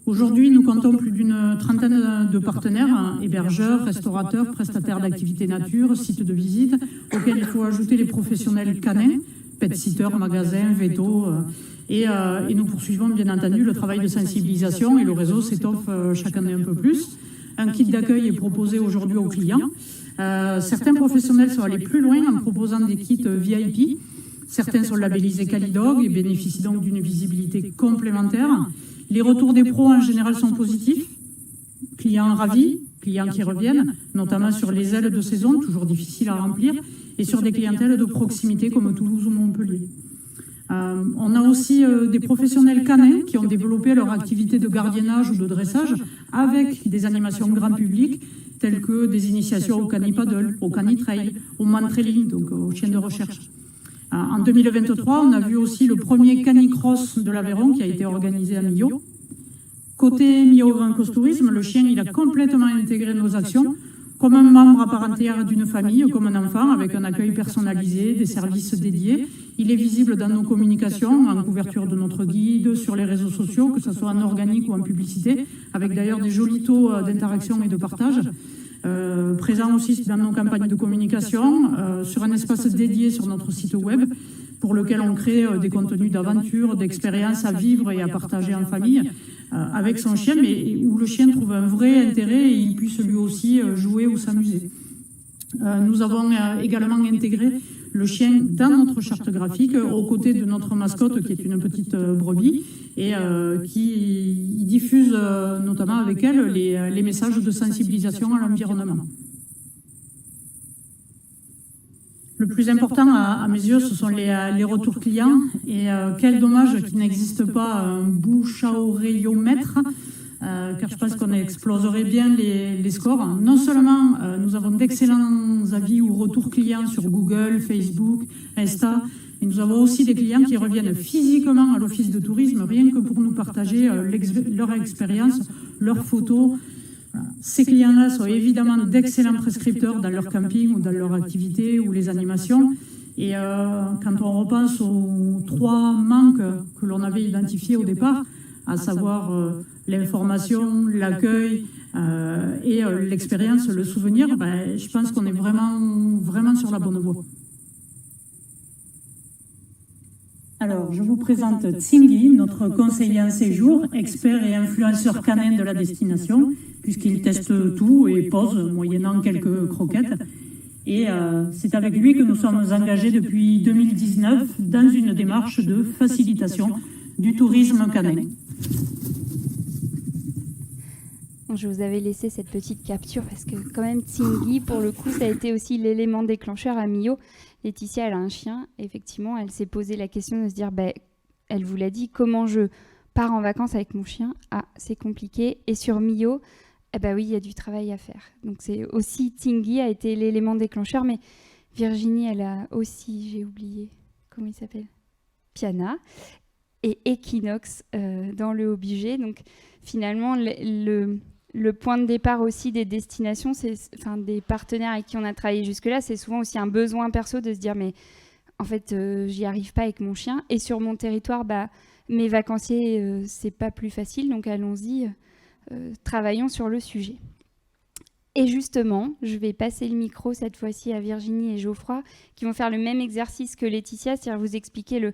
D: Aujourd'hui, nous comptons plus d'une trentaine de partenaires, hébergeurs, restaurateurs, prestataires d'activités nature, sites de visite, auxquels il faut ajouter les professionnels canins, pet-sitters, magasins, vétos. Et nous poursuivons bien entendu le travail de sensibilisation et le réseau s'étoffe chaque année un peu plus. Un kit d'accueil est proposé aujourd'hui aux clients. Certains professionnels sont allés plus loin en proposant des kits VIP. Certains sont labellisés Calidog et bénéficient donc d'une visibilité complémentaire. Les retours des pros en général sont positifs. Clients ravis, clients qui reviennent, notamment sur les ailes de saison, toujours difficiles à remplir, et sur des clientèles de proximité comme Toulouse ou Montpellier. On a aussi des professionnels canins qui ont développé leur activité de gardiennage ou de dressage avec des animations grand public telles que des initiations au canipaddle, au canitrail, au mantrailing, donc aux chiens de recherche. En 2023, on a vu aussi le premier canicross de l'Aveyron qui a été organisé à Millau. Côté Millau Grand Cause Tourisme, le chien il a complètement intégré nos actions comme un membre à part entière d'une famille, comme un enfant, avec un accueil personnalisé, des services dédiés. Il est visible dans nos communications, en couverture de notre guide, sur les réseaux sociaux, que ce soit en organique ou en publicité, avec d'ailleurs des jolis taux d'interaction et de partage. Présent aussi dans nos campagnes de communication, sur un espace dédié sur notre site web, pour lequel on crée des contenus d'aventure, d'expériences à vivre et à partager en famille, avec son chien, mais où le chien trouve un vrai intérêt et il puisse lui aussi jouer ou s'amuser. Nous avons également intégré le chien dans notre charte graphique, aux côtés de notre mascotte qui est une petite brebis et qui diffuse notamment avec elle les messages de sensibilisation à l'environnement. Le plus important à mes yeux, ce sont les retours clients et quel dommage qu'il n'existe pas un bouche à oreillomètre, car je pense qu'on exploserait bien les scores. Non seulement nous avons d'excellents avis ou retours clients sur Google, Facebook, Insta, et nous avons aussi des clients qui reviennent physiquement à l'office de tourisme, rien que pour nous partager leur expérience, leurs photos. Ces clients-là sont évidemment d'excellents prescripteurs dans leur camping ou dans leur activité ou les animations. Et quand on repense aux 3 manques que l'on avait identifiés au départ, à savoir l'information, l'accueil et l'expérience, le souvenir, je pense qu'on est vraiment sur la bonne voie. Alors, je vous présente Tsingy, notre conseiller en séjour, expert et influenceur canin de la destination, puisqu'il teste tout et pose, moyennant quelques croquettes. Et c'est avec lui que nous sommes engagés depuis 2019 dans une démarche de facilitation du tourisme canin.
A: Je vous avais laissé cette petite capture parce que quand même Tsingy, pour le coup, ça a été aussi l'élément déclencheur à Millau. Laetitia, elle a un chien. Effectivement, elle s'est posé la question de se dire, elle vous l'a dit, comment je pars en vacances avec mon chien? Ah, c'est compliqué. Et sur Millau, oui, il y a du travail à faire. Donc c'est aussi, Tsingy a été l'élément déclencheur, mais Virginie, elle a aussi, j'ai oublié, comment il s'appelle? Piana et Equinox dans le Obligé. Donc finalement, le point de départ aussi des destinations, des partenaires avec qui on a travaillé jusque-là, c'est souvent aussi un besoin perso de se dire, mais en fait, j'y arrive pas avec mon chien. Et sur mon territoire, mes vacanciers, c'est pas plus facile, donc allons-y, travaillons sur le sujet. Et justement, je vais passer le micro cette fois-ci à Virginie et Geoffroy, qui vont faire le même exercice que Laetitia, c'est-à-dire vous expliquer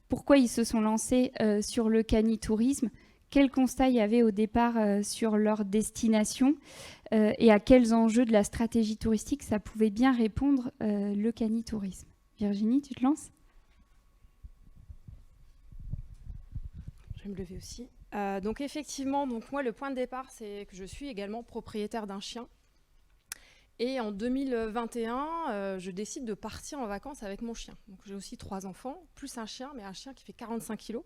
A: pourquoi ils se sont lancés sur le canitourisme, quel constat il y avait au départ sur leur destination et à quels enjeux de la stratégie touristique ça pouvait bien répondre le canitourisme. Virginie, tu te lances ?
B: Je vais me lever aussi. Donc effectivement, moi le point de départ, c'est que je suis également propriétaire d'un chien. Et en 2021, je décide de partir en vacances avec mon chien. Donc j'ai aussi 3 enfants, plus un chien, mais un chien qui fait 45 kilos.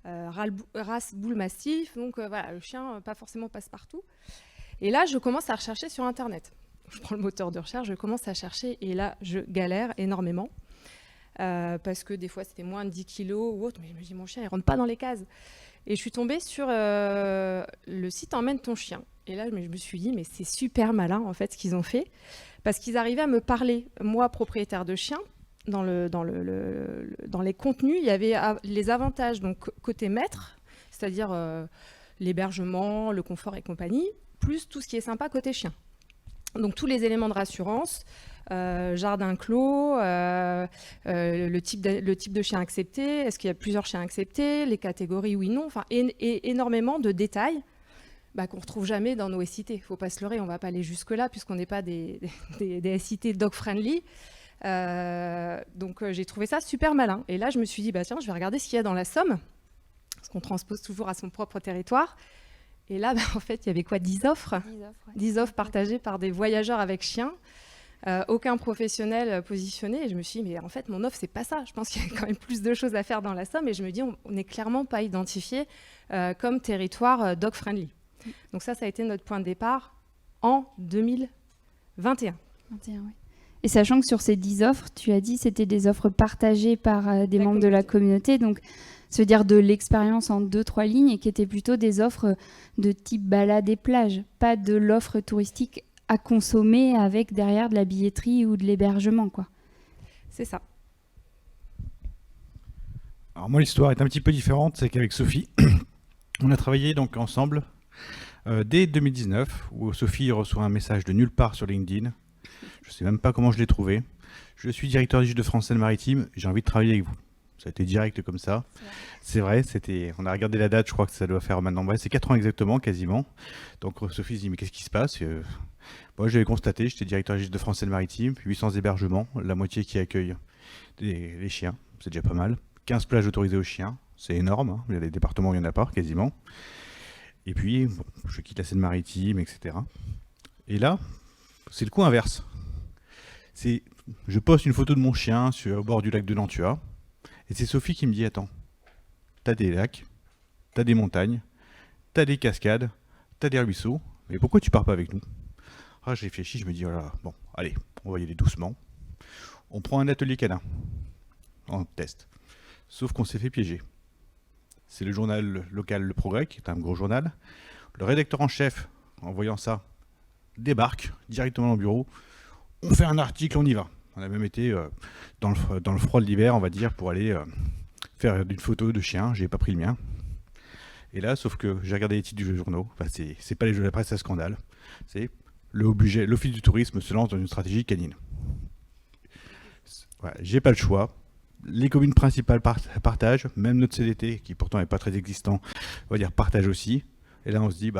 B: race Bull Mastiff. Donc voilà, le chien, pas forcément passe-partout. Et là, je commence à rechercher sur Internet. Je prends le moteur de recherche, je commence à chercher et là, je galère énormément. Parce que des fois, c'était moins de 10 kilos ou autre. Mais je me dis, mon chien, il ne rentre pas dans les cases. Et je suis tombée sur le site Emmène ton chien. Et là, je me suis dit, mais c'est super malin, en fait, ce qu'ils ont fait. Parce qu'ils arrivaient à me parler, moi, propriétaire de chien. Dans les contenus, il y avait les avantages, donc côté maître, c'est-à-dire l'hébergement, le confort et compagnie, plus tout ce qui est sympa côté chien. Donc tous les éléments de rassurance, jardin clos, le type de chien accepté, est-ce qu'il y a plusieurs chiens acceptés, les catégories oui, non, enfin énormément de détails qu'on ne retrouve jamais dans nos SIT. Il ne faut pas se leurrer, on ne va pas aller jusque-là puisqu'on n'est pas des SIT dog-friendly. Donc j'ai trouvé ça super malin. Et là, je me suis dit, tiens, je vais regarder ce qu'il y a dans la Somme, parce qu'on transpose toujours à son propre territoire. Et là, en fait, il y avait quoi, 10 offres 10 offres partagées par des voyageurs avec chiens. Aucun professionnel positionné. Et je me suis dit, mais en fait, mon offre, c'est pas ça. Je pense qu'il y a quand même plus de choses à faire dans la Somme. Et je me dis, on n'est clairement pas identifié comme territoire dog-friendly. Donc ça a été notre point de départ en 2021. Oui.
A: Et sachant que sur ces 10 offres, tu as dit c'était des offres partagées par des membres de la communauté, donc ça veut dire de l'expérience en 2-3 lignes et qui étaient plutôt des offres de type balade et plage, pas de l'offre touristique à consommer avec derrière de la billetterie ou de l'hébergement, quoi.
B: C'est ça.
C: Alors moi, l'histoire est un petit peu différente, c'est qu'avec Sophie, on a travaillé donc ensemble dès 2019, où Sophie reçoit un message de nulle part sur LinkedIn. Je ne sais même pas comment je l'ai trouvé. Je suis directeur d'Île de France-Seine-Maritime, j'ai envie de travailler avec vous. Ça a été direct comme ça. C'est vrai, on a regardé la date, je crois que ça doit faire maintenant, c'est 4 ans exactement, quasiment. Donc Sophie se dit, mais qu'est-ce qui se passe? Moi, j'avais constaté, j'étais directeur d'Île de France-Seine-Maritime, 800 hébergements, la moitié qui accueille les chiens, c'est déjà pas mal. 15 plages autorisées aux chiens, c'est énorme, hein. Il y a des départements où il n'y en a pas, quasiment. Et puis, je quitte la Seine-Maritime, etc. Et là, c'est le coup inverse. Je poste une photo de mon chien au bord du lac de Nantua, et c'est Sophie qui me dit, attends, t'as des lacs, t'as des montagnes, t'as des cascades, t'as des ruisseaux, mais pourquoi tu pars pas avec nous? Je réfléchis, je me dis, voilà, bon, allez, on va y aller doucement. On prend un atelier canin, en test. Sauf qu'on s'est fait piéger. C'est le journal local Le Progrès, qui est un gros journal. Le rédacteur en chef, en voyant ça, débarque directement dans le bureau. On fait un article, on y va. On a même été dans le froid de l'hiver, on va dire, pour aller faire une photo de chien. J'ai pas pris le mien. Et là, sauf que j'ai regardé les titres du journaux. Enfin, c'est pas les jeux de la presse à scandale. C'est l'Office du tourisme se lance dans une stratégie canine. Voilà, j'ai pas le choix. Les communes principales partagent, même notre CDT, qui pourtant n'est pas très existant, on va dire partage aussi. Et là, on se dit,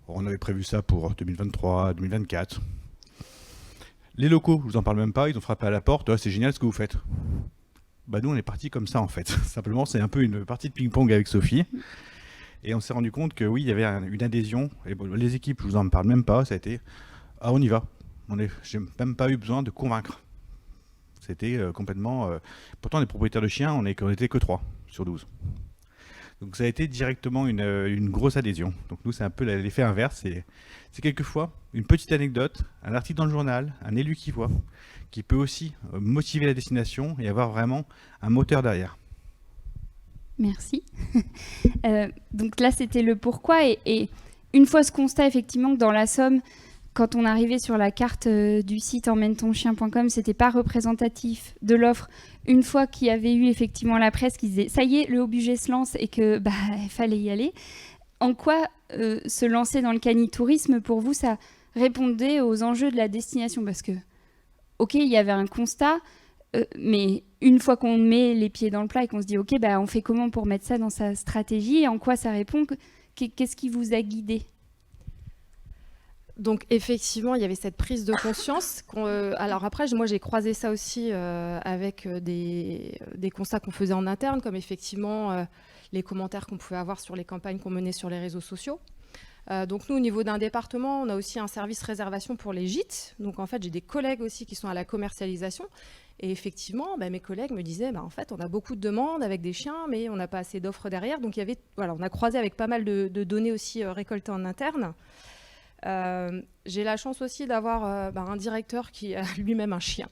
C: on avait prévu ça pour 2023, 2024. Les locaux, je vous en parle même pas, ils ont frappé à la porte. C'est génial ce que vous faites. Nous, on est parti comme ça en fait. Simplement, c'est un peu une partie de ping-pong avec Sophie. Et on s'est rendu compte que oui, il y avait une adhésion. Et les équipes, je vous en parle même pas. Ça a été, on y va. J'ai même pas eu besoin de convaincre. C'était complètement... pourtant, les propriétaires de chiens, on n'était que 3 sur 12. Donc ça a été directement une grosse adhésion. Donc nous, c'est un peu l'effet inverse. C'est quelquefois une petite anecdote, un article dans le journal, un élu qui voit, qui peut aussi motiver la destination et avoir vraiment un moteur derrière.
A: Merci. Donc là, c'était le pourquoi. Et une fois ce constat, effectivement, que dans la Somme, quand on arrivait sur la carte du site emmènetonchien.com, c'était pas représentatif de l'offre. Une fois qu'il y avait eu effectivement la presse qui disait « ça y est, le haut budget se lance » et que il fallait y aller, en quoi se lancer dans le canitourisme, pour vous, ça répondait aux enjeux de la destination? Parce que, ok, il y avait un constat, mais une fois qu'on met les pieds dans le plat et qu'on se dit « ok, on fait comment pour mettre ça dans sa stratégie ?» et en quoi ça répond? Qu'est-ce qui vous a guidé?
B: Donc effectivement, il y avait cette prise de conscience. Alors après, moi j'ai croisé ça aussi avec des constats qu'on faisait en interne, comme effectivement les commentaires qu'on pouvait avoir sur les campagnes qu'on menait sur les réseaux sociaux. Donc nous, au niveau d'un département, on a aussi un service réservation pour les gîtes. Donc en fait, j'ai des collègues aussi qui sont à la commercialisation. Et effectivement, mes collègues me disaient, en fait, on a beaucoup de demandes avec des chiens, mais on n'a pas assez d'offres derrière. Donc on a croisé avec pas mal de données aussi récoltées en interne. J'ai la chance aussi d'avoir un directeur qui a lui-même un chien.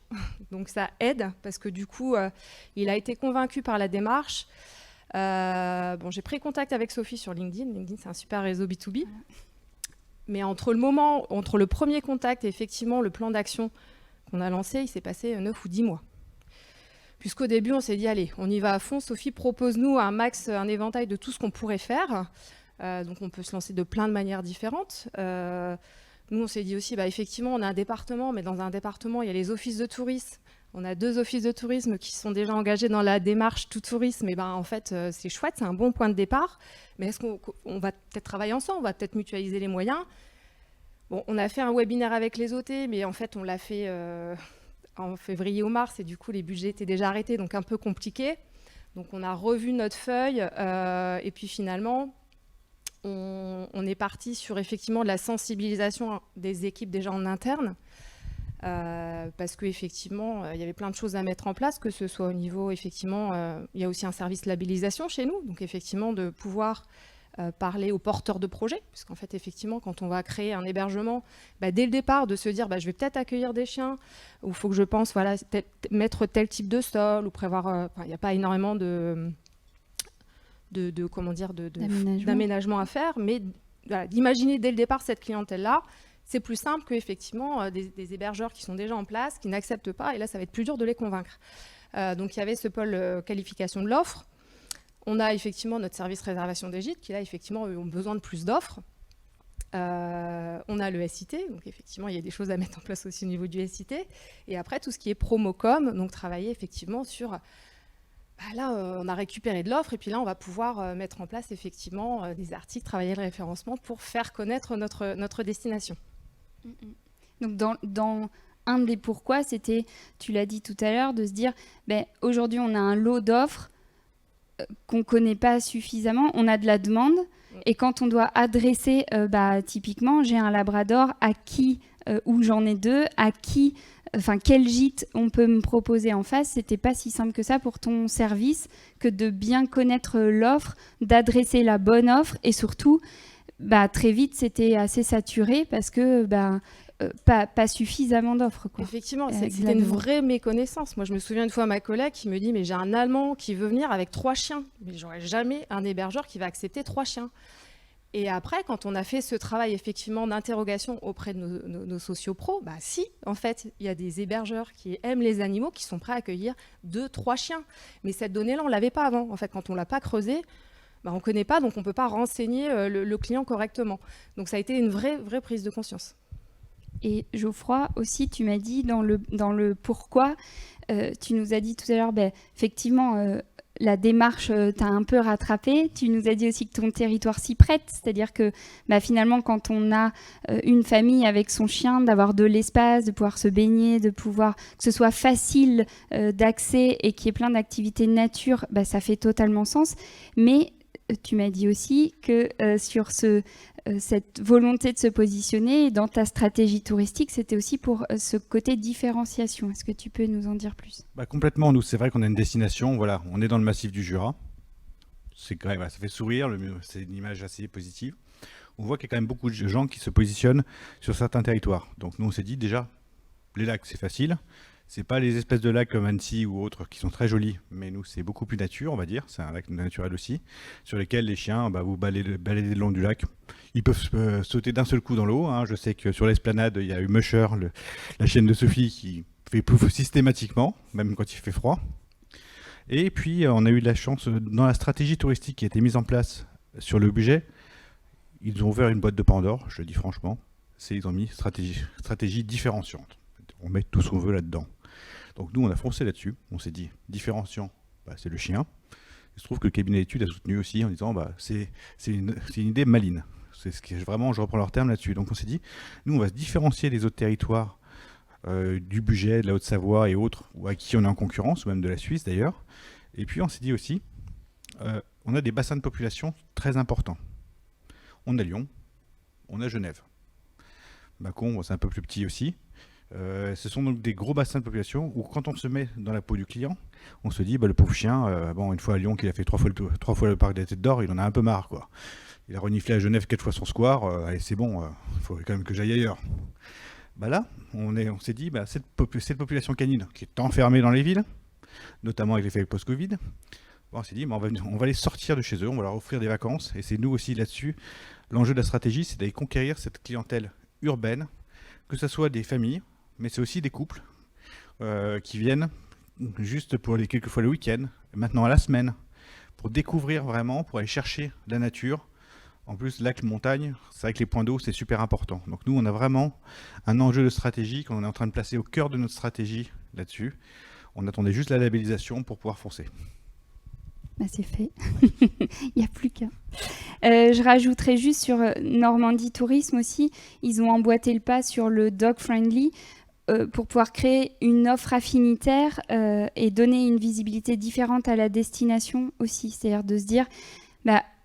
B: Donc ça aide, parce que du coup, il a été convaincu par la démarche. J'ai pris contact avec Sophie sur LinkedIn. LinkedIn, c'est un super réseau B2B. Mais entre le premier contact et effectivement le plan d'action qu'on a lancé, il s'est passé 9 ou 10 mois. Puisqu'au début, on s'est dit, allez, on y va à fond. Sophie, propose-nous un éventail de tout ce qu'on pourrait faire. Donc on peut se lancer de plein de manières différentes. Nous, on s'est dit aussi, effectivement, on a un département, mais dans un département, il y a les offices de tourisme. On a 2 offices de tourisme qui sont déjà engagés dans la démarche tout tourisme. Et en fait, c'est chouette, c'est un bon point de départ. Mais est-ce qu'on va peut-être travailler ensemble? On va peut-être mutualiser les moyens. Bon, on a fait un webinaire avec les OT, mais en fait, on l'a fait en février ou mars. Et du coup, les budgets étaient déjà arrêtés, donc un peu compliqué. Donc, on a revu notre feuille. Et puis, finalement, on est parti sur effectivement de la sensibilisation des équipes déjà en interne. Parce qu'effectivement, il y avait plein de choses à mettre en place, que ce soit au niveau, effectivement, il y a aussi un service labellisation chez nous, donc effectivement de pouvoir parler aux porteurs de projets, puisqu'en fait, effectivement, quand on va créer un hébergement, dès le départ, de se dire, je vais peut-être accueillir des chiens, ou il faut que je pense, mettre tel type de sol, ou prévoir, il n'y a pas énormément d'aménagement à faire, mais d'imaginer dès le départ cette clientèle-là, c'est plus simple qu'effectivement des hébergeurs qui sont déjà en place, qui n'acceptent pas, et là, ça va être plus dur de les convaincre. Donc, il y avait ce pôle qualification de l'offre. On a effectivement notre service réservation des gîtes, qui là, effectivement, ont besoin de plus d'offres. On a le SIT, donc effectivement, il y a des choses à mettre en place aussi au niveau du SIT. Et après, tout ce qui est promocom, donc travailler effectivement sur... là, on a récupéré de l'offre, et puis là, on va pouvoir mettre en place effectivement des articles, travailler le référencement pour faire connaître notre destination.
A: Donc dans un des pourquoi, c'était, tu l'as dit tout à l'heure, de se dire, aujourd'hui on a un lot d'offres qu'on ne connaît pas suffisamment, on a de la demande, et quand on doit adresser, typiquement, j'ai un labrador, à qui, ou j'en ai 2, à qui, quel gîte on peut me proposer en face, c'était pas si simple que ça pour ton service, que de bien connaître l'offre, d'adresser la bonne offre, et surtout, très vite, c'était assez saturé parce que pas suffisamment d'offres.
B: Effectivement, c'était une vraie méconnaissance. Moi, je me souviens une fois ma collègue qui me dit, mais j'ai un Allemand qui veut venir avec 3 chiens. Mais j'aurais jamais un hébergeur qui va accepter 3 chiens. Et après, quand on a fait ce travail effectivement d'interrogation auprès de nos sociopros, si, en fait, il y a des hébergeurs qui aiment les animaux, qui sont prêts à accueillir 2-3 chiens. Mais cette donnée-là, on ne l'avait pas avant. En fait, quand on ne l'a pas creusée, on ne connaît pas, donc on ne peut pas renseigner le client correctement. Donc ça a été une vraie prise de conscience.
A: Et Geoffroy, aussi, tu m'as dit dans le pourquoi, tu nous as dit tout à l'heure, effectivement, la démarche t'a un peu rattrapé. Tu nous as dit aussi que ton territoire s'y prête, c'est-à-dire que finalement, quand on a une famille avec son chien, d'avoir de l'espace, de pouvoir se baigner, de pouvoir que ce soit facile d'accès et qu'il y ait plein d'activités nature, ça fait totalement sens. Mais tu m'as dit aussi que sur cette volonté de se positionner dans ta stratégie touristique, c'était aussi pour ce côté différenciation. Est-ce que tu peux nous en dire plus?
C: Complètement. Nous, c'est vrai qu'on a une destination. Voilà, on est dans le massif du Jura. Ça fait sourire. C'est une image assez positive. On voit qu'il y a quand même beaucoup de gens qui se positionnent sur certains territoires. Donc nous, on s'est dit déjà, les lacs, c'est facile. C'est pas les espèces de lacs comme Annecy ou autres qui sont très jolis, mais nous, c'est beaucoup plus nature, on va dire. C'est un lac naturel aussi, sur lesquels les chiens, vous baladez le long du lac. Ils peuvent sauter d'un seul coup dans l'eau. Je sais que sur l'esplanade, il y a eu Musher, la chienne de Sophie, qui fait plouf systématiquement, même quand il fait froid. Et puis, on a eu de la chance, dans la stratégie touristique qui a été mise en place sur le budget, ils ont ouvert une boîte de Pandore, je le dis franchement. Ils ont mis stratégie différenciante. On met tout ce qu'on veut là-dedans. Donc nous, on a foncé là-dessus. On s'est dit, différenciant, c'est le chien. Il se trouve que le cabinet d'études a soutenu aussi en disant, c'est une idée maligne. C'est ce qui vraiment, je reprends leur terme là-dessus. Donc on s'est dit, nous, on va se différencier des autres territoires du budget, de la Haute-Savoie et autres, ou à qui on est en concurrence, ou même de la Suisse d'ailleurs. Et puis on s'est dit aussi, on a des bassins de population très importants. On a Lyon, on a Genève. Mâcon, bon, c'est un peu plus petit aussi. Ce sont donc des gros bassins de population où quand on se met dans la peau du client, on se dit, le pauvre chien, bon, une fois à Lyon qu'il a fait 3 fois le parc des Têtes d'Or, il en a un peu marre, quoi. Il a reniflé à Genève 4 fois son square, allez c'est bon, il faut quand même que j'aille ailleurs. Là, on s'est dit, cette population canine qui est enfermée dans les villes, notamment avec l'effet post-Covid, on s'est dit, on va les sortir de chez eux, on va leur offrir des vacances, et c'est nous aussi là-dessus. L'enjeu de la stratégie, c'est d'aller conquérir cette clientèle urbaine, que ce soit des familles, mais c'est aussi des couples qui viennent juste pour aller quelques fois le week-end, maintenant à la semaine, pour découvrir vraiment, pour aller chercher la nature. En plus, lac, montagne, c'est vrai que les points d'eau, c'est super important. Donc nous, on a vraiment un enjeu de stratégie qu'on est en train de placer au cœur de notre stratégie là-dessus. On attendait juste la labellisation pour pouvoir foncer.
A: C'est fait, il n'y a plus qu'à. Je rajouterais juste sur Normandie Tourisme aussi, ils ont emboîté le pas sur le dog friendly pour pouvoir créer une offre affinitaire et donner une visibilité différente à la destination aussi. C'est-à-dire de se dire,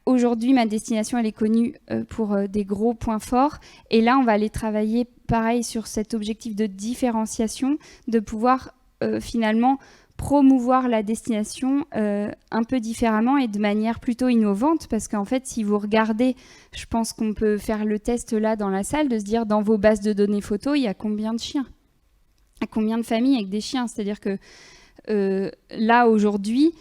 A: aujourd'hui ma destination elle est connue pour des gros points forts et là on va aller travailler pareil sur cet objectif de différenciation, de pouvoir finalement promouvoir la destination un peu différemment et de manière plutôt innovante parce qu'en fait si vous regardez, je pense qu'on peut faire le test là dans la salle de se dire dans vos bases de données photos il y a combien de chiens, à combien de familles avec des chiens, c'est-à-dire que là aujourd'hui,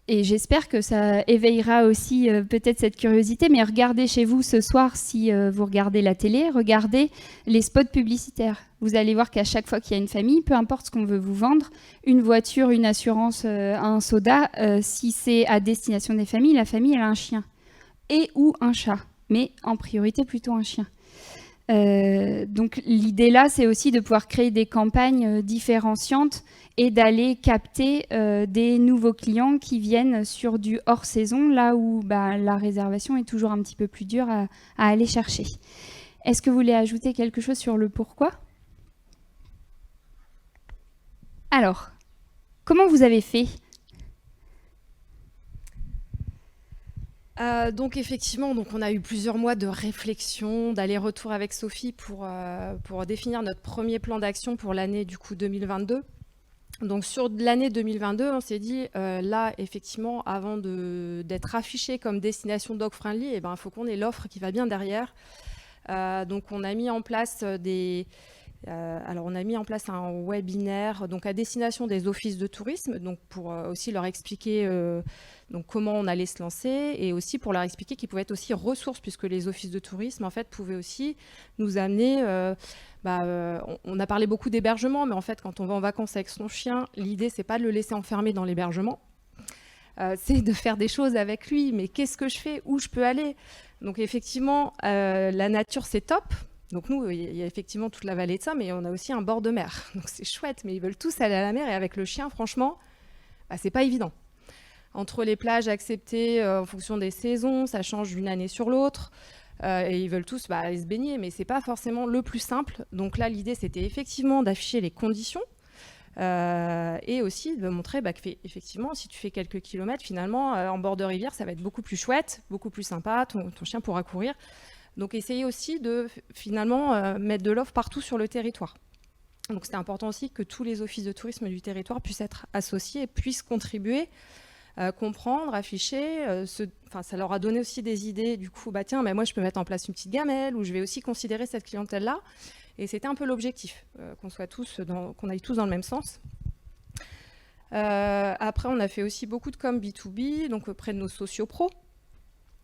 A: et j'espère que ça éveillera aussi peut-être cette curiosité, mais regardez chez vous ce soir, si vous regardez la télé, regardez les spots publicitaires. Vous allez voir qu'à chaque fois qu'il y a une famille, peu importe ce qu'on veut vous vendre, une voiture, une assurance, un soda, si c'est à destination des familles, la famille elle a un chien et ou un chat, mais en priorité plutôt un chien. Donc l'idée là, c'est aussi de pouvoir créer des campagnes différenciantes et d'aller capter des nouveaux clients qui viennent sur du hors-saison, là où la réservation est toujours un petit peu plus dure à aller chercher. Est-ce que vous voulez ajouter quelque chose sur le pourquoi ? Alors, comment vous avez fait ?
B: Donc effectivement, on a eu plusieurs mois de réflexion, d'aller-retour avec Sophie pour définir notre premier plan d'action pour l'année du coup 2022. Donc sur l'année 2022, on s'est dit là effectivement avant d'être affiché comme destination dog friendly, il faut qu'on ait l'offre qui va bien derrière. Donc on a mis en place un webinaire donc à destination des offices de tourisme, donc pour aussi leur expliquer donc comment on allait se lancer et aussi pour leur expliquer qu'ils pouvaient être aussi ressources puisque les offices de tourisme en fait pouvaient aussi nous amener. On a parlé beaucoup d'hébergement, mais en fait quand on va en vacances avec son chien, l'idée c'est pas de le laisser enfermer dans l'hébergement, c'est de faire des choses avec lui. Mais qu'est-ce que je fais ? Où je peux aller ? Donc effectivement, la nature c'est top. Donc nous, il y a effectivement toute la vallée de ça, mais on a aussi un bord de mer. Donc c'est chouette, mais ils veulent tous aller à la mer et avec le chien, franchement, c'est pas évident. Entre les plages acceptées en fonction des saisons, ça change d'une année sur l'autre. Et ils veulent tous aller se baigner, mais c'est pas forcément le plus simple. Donc là, l'idée, c'était effectivement d'afficher les conditions et aussi de montrer qu'effectivement, si tu fais quelques kilomètres, finalement, en bord de rivière, ça va être beaucoup plus chouette, beaucoup plus sympa, ton chien pourra courir. Donc essayer aussi de finalement mettre de l'offre partout sur le territoire. Donc c'était important aussi que tous les offices de tourisme du territoire puissent être associés et puissent contribuer, comprendre, afficher. Ça leur a donné aussi des idées. Du coup, moi je peux mettre en place une petite gamelle où je vais aussi considérer cette clientèle-là. Et c'était un peu l'objectif, qu'on aille tous dans le même sens. Après, on a fait aussi beaucoup de com B2B, donc auprès de nos sociopros.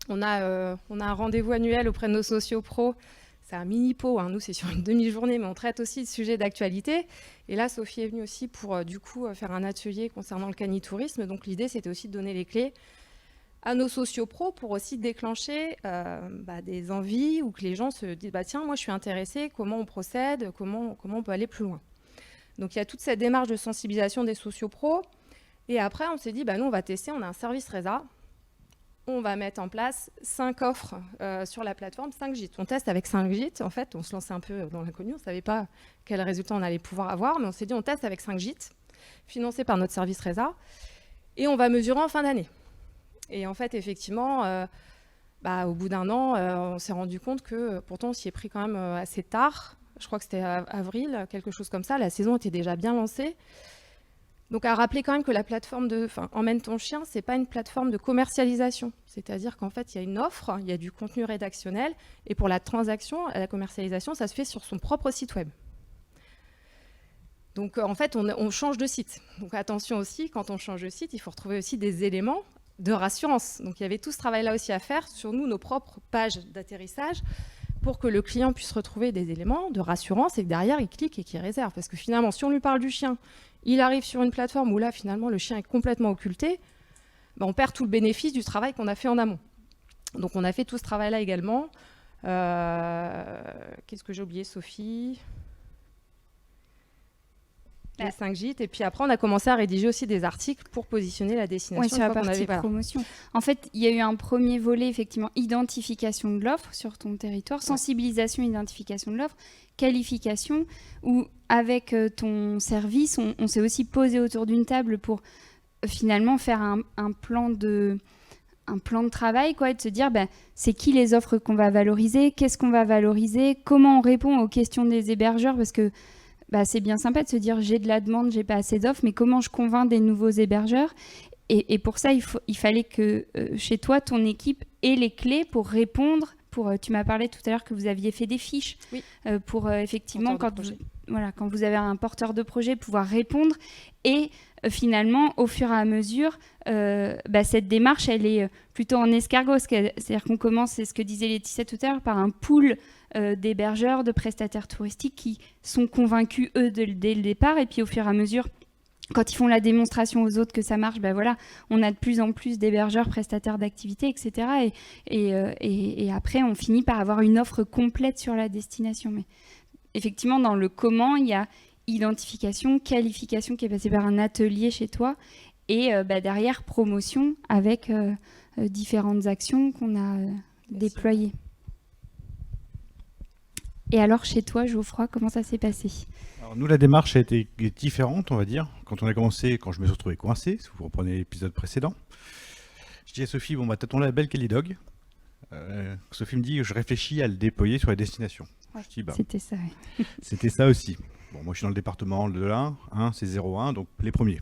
B: On a un rendez-vous annuel auprès de nos sociopros. C'est un mini-pot, nous c'est sur une demi-journée, mais on traite aussi de sujets d'actualité. Et là, Sophie est venue aussi pour faire un atelier concernant le canitourisme. Donc l'idée, c'était aussi de donner les clés à nos sociopros pour aussi déclencher des envies ou que les gens se disent tiens, moi je suis intéressée, comment on procède, comment on peut aller plus loin. Donc il y a toute cette démarche de sensibilisation des sociopros. Et après, on s'est dit, nous on va tester, on a un service Resa. On va mettre en place 5 offres sur la plateforme, 5 gîtes. On teste avec 5 gîtes. En fait, on se lançait un peu dans l'inconnu. On ne savait pas quels résultats on allait pouvoir avoir. Mais on s'est dit, on teste avec 5 gîtes, financés par notre service Resa. Et on va mesurer en fin d'année. Et en fait, effectivement, au bout d'1 an, on s'est rendu compte que pourtant on s'y est pris quand même assez tard. Je crois que c'était avril, quelque chose comme ça. La saison était déjà bien lancée. Donc à rappeler quand même que la plateforme Emmène ton chien, c'est pas une plateforme de commercialisation. C'est-à-dire qu'en fait, il y a une offre, il y a du contenu rédactionnel, et pour la transaction, la commercialisation, ça se fait sur son propre site web. Donc en fait, on change de site. Donc attention aussi, quand on change de site, il faut retrouver aussi des éléments de rassurance. Donc il y avait tout ce travail-là aussi à faire sur nos propres pages d'atterrissage, pour que le client puisse retrouver des éléments de rassurance et que derrière, il clique et qu'il réserve. Parce que finalement, si on lui parle du chien, il arrive sur une plateforme où là, finalement, le chien est complètement occulté, on perd tout le bénéfice du travail qu'on a fait en amont. Donc, on a fait tout ce travail-là également. Qu'est-ce que j'ai oublié, Sophie ? Les 5 gîtes. Et puis après, on a commencé à rédiger aussi des articles pour positionner la destination.
A: Sur la partie promotion. En fait, il y a eu un premier volet, effectivement, identification de l'offre sur ton territoire, sensibilisation, identification de l'offre, qualification, où avec ton service, on s'est aussi posé autour d'une table pour finalement faire un plan de travail, quoi, et de se dire c'est qui les offres qu'on va valoriser, qu'est-ce qu'on va valoriser, comment on répond aux questions des hébergeurs, parce que c'est bien sympa de se dire j'ai de la demande, j'ai pas assez d'offres, mais comment je convainc des nouveaux hébergeurs ? Et pour ça, il fallait que chez toi, ton équipe ait les clés pour répondre. Tu m'as parlé tout à l'heure que vous aviez fait des fiches pour effectivement, quand vous avez un porteur de projet, pouvoir répondre. Et finalement, au fur et à mesure, cette démarche, elle est plutôt en escargot. C'est-à-dire qu'on commence, c'est ce que disait Laetitia tout à l'heure, par un pool d'hébergeurs, de prestataires touristiques qui sont convaincus, eux, dès le départ. Et puis, au fur et à mesure, quand ils font la démonstration aux autres que ça marche, on a de plus en plus d'hébergeurs, prestataires d'activités, etc. Et après, on finit par avoir une offre complète sur la destination. Mais effectivement, dans le comment, il y a identification, qualification qui est passée par un atelier chez toi, et derrière, promotion avec différentes actions qu'on a déployées. Et alors, chez toi, Geoffroy, comment ça s'est passé ?
C: Alors nous, la démarche a été différente, on va dire. Quand on a commencé, quand je me suis retrouvé coincé, si vous reprenez l'épisode précédent, je dis à Sophie, t'as ton label Kellydog. Sophie me dit, je réfléchis à le déployer sur les destinations.
A: Ouais,
C: je dis,
A: c'était ça. Ouais.
C: C'était ça aussi. Bon, moi, je suis dans le département de l'Ain, c'est 0,1, donc les premiers.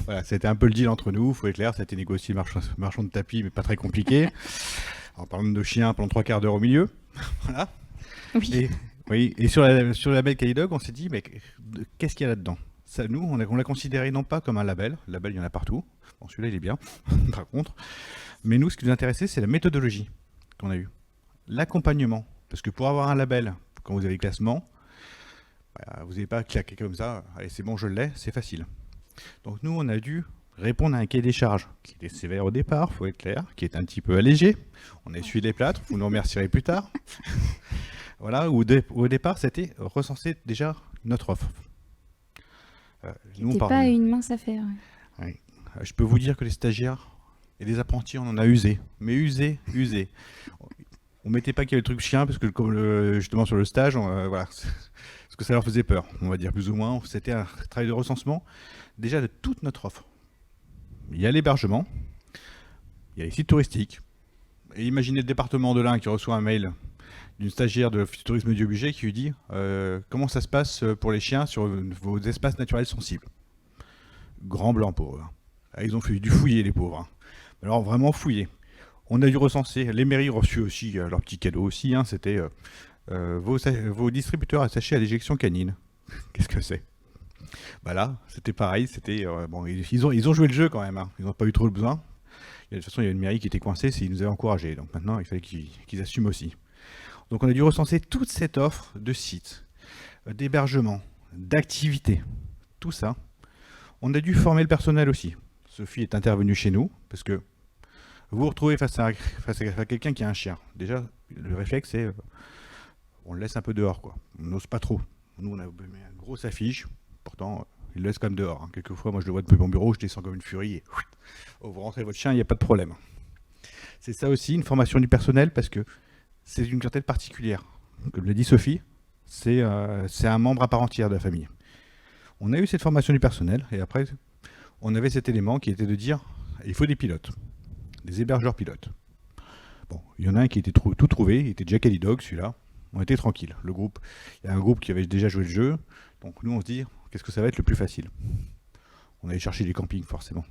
C: Voilà, c'était un peu le deal entre nous, il faut être clair, ça a été négocié marchand de tapis, mais pas très compliqué. En parlant de chiens, pendant 3 quarts d'heure au milieu. Voilà.
A: Oui.
C: Et sur le label Kellydog, on s'est dit, mais qu'est-ce qu'il y a là-dedans ? Ça, nous, on l'a considéré non pas comme un label. Le label, il y en a partout. Bon, celui-là, il est bien, par contre. Mais nous, ce qui nous intéressait, c'est la méthodologie qu'on a eue. L'accompagnement. Parce que pour avoir un label, quand vous avez le classement, vous n'avez pas claqué comme ça, allez, c'est bon, je l'ai, c'est facile. Donc nous, on a dû répondre à un cahier des charges qui était sévère au départ, il faut être clair, qui est un petit peu allégé. On a essuyé les plâtres, vous nous remercierez plus tard. Voilà, au départ, c'était recenser déjà notre offre.
A: C'était pas une mince affaire.
C: Oui. Je peux vous dire que les stagiaires et les apprentis, on en a usé. Mais usé. On mettait pas qu'il y avait le truc chien, parce que justement sur le stage, voilà, parce que ça leur faisait peur, on va dire plus ou moins. C'était un travail de recensement, déjà de toute notre offre. Il y a l'hébergement, il y a les sites touristiques. Et imaginez le département de l'Ain qui reçoit un mail d'une stagiaire de tourisme Dieu Budget qui lui dit comment ça se passe pour les chiens sur vos espaces naturels sensibles. Grand blanc pour eux. Ils ont dû fouiller, les pauvres. Alors vraiment fouiller. On a dû recenser. Les mairies ont reçu aussi leurs petits cadeaux aussi. C'était vos distributeurs à sachets à déjection canine. Qu'est-ce que c'est ? Là, c'était pareil. C'était bon, ils ont joué le jeu quand même. Ils n'ont pas eu trop le besoin. Et de toute façon, il y a une mairie qui était coincée, ils nous avaient encouragés. Donc maintenant, il fallait qu'ils assument aussi. Donc on a dû recenser toute cette offre de sites, d'hébergement, d'activités, tout ça. On a dû former le personnel aussi. Sophie est intervenue chez nous, parce que vous vous retrouvez face à quelqu'un qui a un chien. Déjà, le réflexe, c'est on le laisse un peu dehors, quoi. On n'ose pas trop. Nous, on a mis une grosse affiche, pourtant, il le laisse quand même dehors. Quelquefois, moi, je le vois depuis mon bureau, je descends comme une furie, et vous rentrez votre chien, il n'y a pas de problème. C'est ça aussi, une formation du personnel, parce que c'est une clientèle particulière. Comme l'a dit Sophie, c'est un membre à part entière de la famille. On a eu cette formation du personnel, et après, on avait cet élément qui était de dire, il faut des pilotes, des hébergeurs pilotes. Bon, il y en a un qui était tout trouvé, il était déjà Calidog, celui-là. On était tranquille. Le groupe, il y a un groupe qui avait déjà joué le jeu. Donc nous, on se dit, qu'est-ce que ça va être le plus facile? On allait chercher des campings, forcément.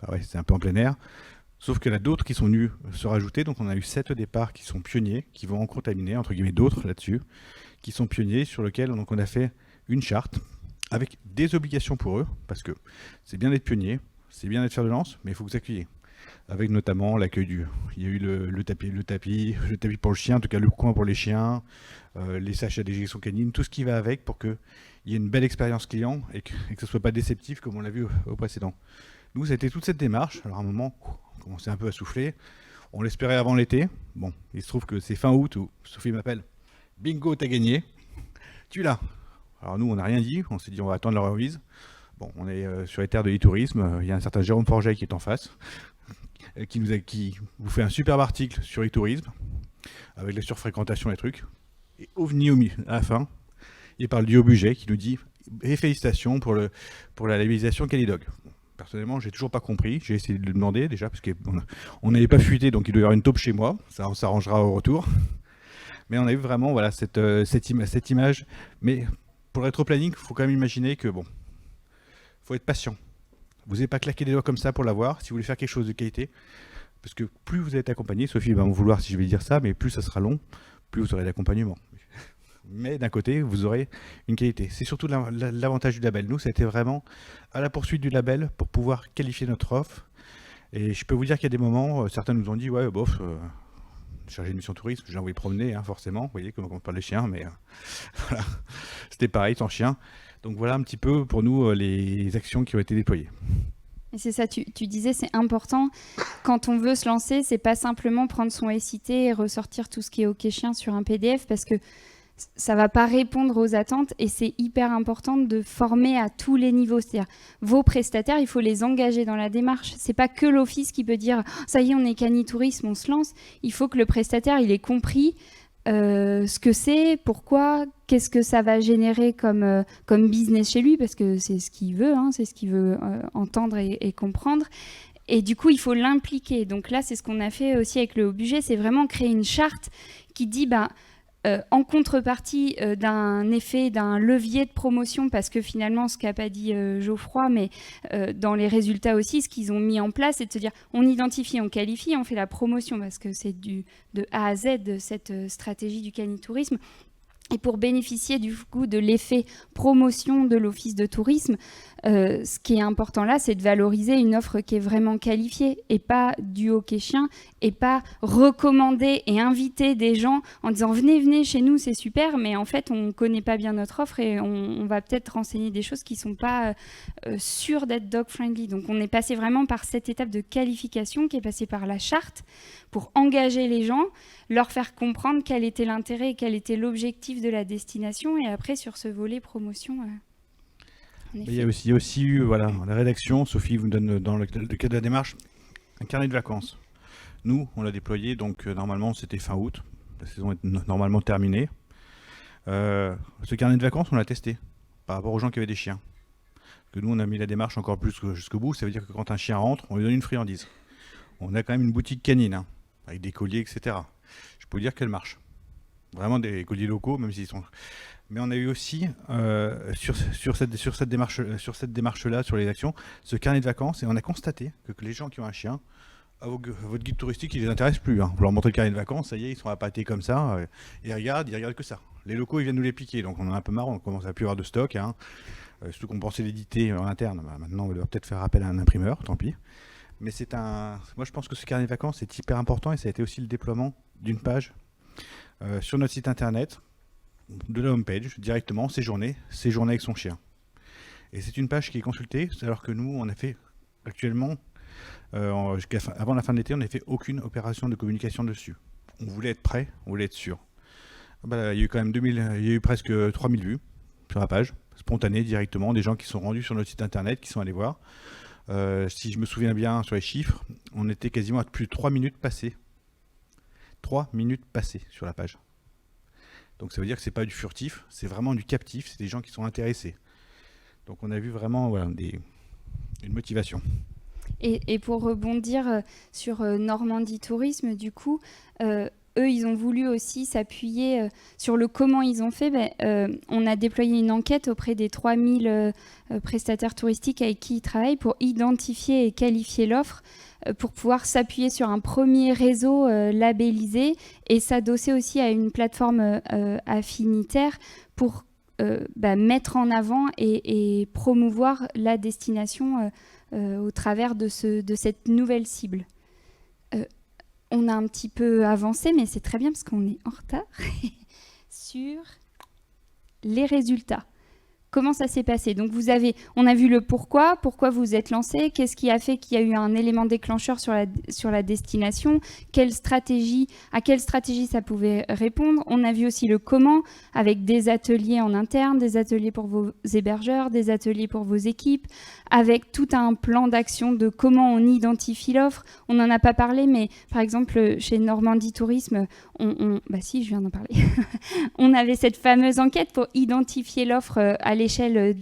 C: Bah ouais, c'est un peu en plein air. Sauf qu'il y en a d'autres qui sont venus se rajouter. Donc on a eu 7 au départ qui sont pionniers, qui vont en contaminer, entre guillemets, d'autres là-dessus, qui sont pionniers, sur lesquels donc, on a fait une charte avec des obligations pour eux, parce que c'est bien d'être pionnier, c'est bien d'être fer de lance, mais il faut vous accueillir. Avec notamment l'accueil du... Il y a eu le tapis pour le chien, en tout cas le coin pour les chiens, les sachets d'injection canine, tout ce qui va avec pour qu'il y ait une belle expérience client et que ce ne soit pas déceptif comme on l'a vu au précédent. Nous, ça a été toute cette démarche. Alors à un moment, on commençait un peu à souffler. On l'espérait avant l'été. Bon, il se trouve que c'est fin août où Sophie m'appelle. Bingo, t'as gagné. Tu l'as. Alors nous, on n'a rien dit. On s'est dit, on va attendre la revise. Bon, on est sur les terres de e-tourisme. Il y a un certain Jérôme Forget qui est en face, qui vous fait un superbe article sur e-tourisme, avec la surfréquentation et trucs. Et OVNI à la fin, il parle du haut budget, qui nous dit et félicitations pour la labellisation Calidog. Personnellement, j'ai toujours pas compris. J'ai essayé de le demander déjà, parce qu'on n'avait pas fuité, donc il doit y avoir une taupe chez moi. Ça, on s'arrangera au retour. Mais on a eu vraiment voilà, cette image. Mais pour le rétroplanning, il faut quand même imaginer que, bon, faut être patient. Vous n'avez pas claqué des doigts comme ça pour l'avoir, si vous voulez faire quelque chose de qualité. Parce que plus vous êtes accompagné, Sophie va m'en vouloir si je vais dire ça, mais plus ça sera long, plus vous aurez d'accompagnement. Mais d'un côté, vous aurez une qualité. C'est surtout l'avantage du label. Nous, c'était vraiment à la poursuite du label pour pouvoir qualifier notre offre. Et je peux vous dire qu'il y a des moments, certains nous ont dit, ouais, bof, chargé de mission tourisme, je l'ai envoyé promener, hein, forcément. Vous voyez comment on parle des chiens, mais voilà. C'était pareil, sans chien. Donc voilà un petit peu pour nous les actions qui ont été déployées.
A: Et c'est ça, tu disais, c'est important. Quand on veut se lancer, c'est pas simplement prendre son SIT et ressortir tout ce qui est OK chien sur un PDF, parce que ça va pas répondre aux attentes, et c'est hyper important de former à tous les niveaux. C'est-à-dire, vos prestataires, il faut les engager dans la démarche. C'est pas que l'office qui peut dire « ça y est, on est Canitourisme, on se lance ». Il faut que le prestataire, il ait compris ce que c'est, pourquoi, qu'est-ce que ça va générer comme business chez lui, parce que c'est ce qu'il veut, hein, c'est ce qu'il veut entendre et comprendre. Et du coup, il faut l'impliquer. Donc là, c'est ce qu'on a fait aussi avec le haut budget, c'est vraiment créer une charte qui dit en contrepartie d'un effet, d'un levier de promotion, parce que finalement, ce qu'a pas dit Geoffroy, mais dans les résultats aussi, ce qu'ils ont mis en place, c'est de se dire, on identifie, on qualifie, on fait la promotion, parce que c'est de A à Z de cette stratégie du canitourisme. Et pour bénéficier du coup de l'effet promotion de l'office de tourisme, ce qui est important là, c'est de valoriser une offre qui est vraiment qualifiée et pas du hockey chien, et pas recommander et inviter des gens en disant venez chez nous, c'est super, mais en fait on ne connaît pas bien notre offre et on va peut-être renseigner des choses qui ne sont pas sûres d'être dog friendly. Donc on est passé vraiment par cette étape de qualification qui est passée par la charte pour engager les gens, leur faire comprendre quel était l'intérêt et quel était l'objectif de la destination, et après sur ce volet promotion.
C: Il y a aussi eu voilà, la rédaction. Sophie vous donne dans le cadre de la démarche un carnet de vacances. Nous, on l'a déployé, donc normalement c'était fin août, la saison est normalement terminée. Ce carnet de vacances, on l'a testé par rapport aux gens qui avaient des chiens. Que nous, on a mis la démarche encore plus jusqu'au bout. Ça veut dire que quand un chien rentre, on lui donne une friandise. On a quand même une boutique canine, hein, avec des colliers, etc. Je peux vous dire qu'elle marche. Vraiment des colliers locaux, même s'ils sont... Mais on a eu aussi, sur cette démarche-là, sur les actions, ce carnet de vacances, et on a constaté que les gens qui ont un chien, votre guide touristique, il les intéresse plus. Hein. Vous leur montrez le carnet de vacances, ça y est, ils sont appâtés comme ça, et ils regardent que ça. Les locaux, ils viennent nous les piquer, donc on en a un peu marre, on commence à plus avoir de stock. Hein. Surtout qu'on pensait l'éditer en interne, maintenant on va peut-être faire appel à un imprimeur, tant pis. Mais moi je pense que ce carnet de vacances est hyper important, et ça a été aussi le déploiement d'une page sur notre site internet, de la homepage, directement, séjourner avec son chien. Et c'est une page qui est consultée, alors que nous, on a fait actuellement, avant la fin de l'été, on n'a fait aucune opération de communication dessus. On voulait être prêt, on voulait être sûr. Il y a eu quand même il y a eu presque 3000 vues sur la page, spontanées directement, des gens qui sont rendus sur notre site internet, qui sont allés voir. Si je me souviens bien sur les chiffres, on était quasiment à plus de 3 minutes passées. 3 minutes passées sur la page. Donc ça veut dire que c'est pas du furtif, c'est vraiment du captif, c'est des gens qui sont intéressés. Donc on a vu vraiment voilà, une motivation.
A: Et pour rebondir sur Normandie Tourisme, du coup, eux, ils ont voulu aussi s'appuyer sur le comment ils ont fait. On a déployé une enquête auprès des 3000 prestataires touristiques avec qui ils travaillent pour identifier et qualifier l'offre, pour pouvoir s'appuyer sur un premier réseau labellisé et s'adosser aussi à une plateforme affinitaire pour mettre en avant et promouvoir la destination au travers de cette nouvelle cible. On a un petit peu avancé, mais c'est très bien parce qu'on est en retard sur les résultats. Comment ça s'est passé? Donc on a vu le pourquoi vous êtes lancé, qu'est-ce qui a fait qu'il y a eu un élément déclencheur sur la destination, à quelle stratégie ça pouvait répondre. On a vu aussi le comment, avec des ateliers en interne, des ateliers pour vos hébergeurs, des ateliers pour vos équipes, avec tout un plan d'action de comment on identifie l'offre. On n'en a pas parlé, mais par exemple, chez Normandie Tourisme, si, je viens d'en parler. On avait cette fameuse enquête pour identifier l'offre à l'échelle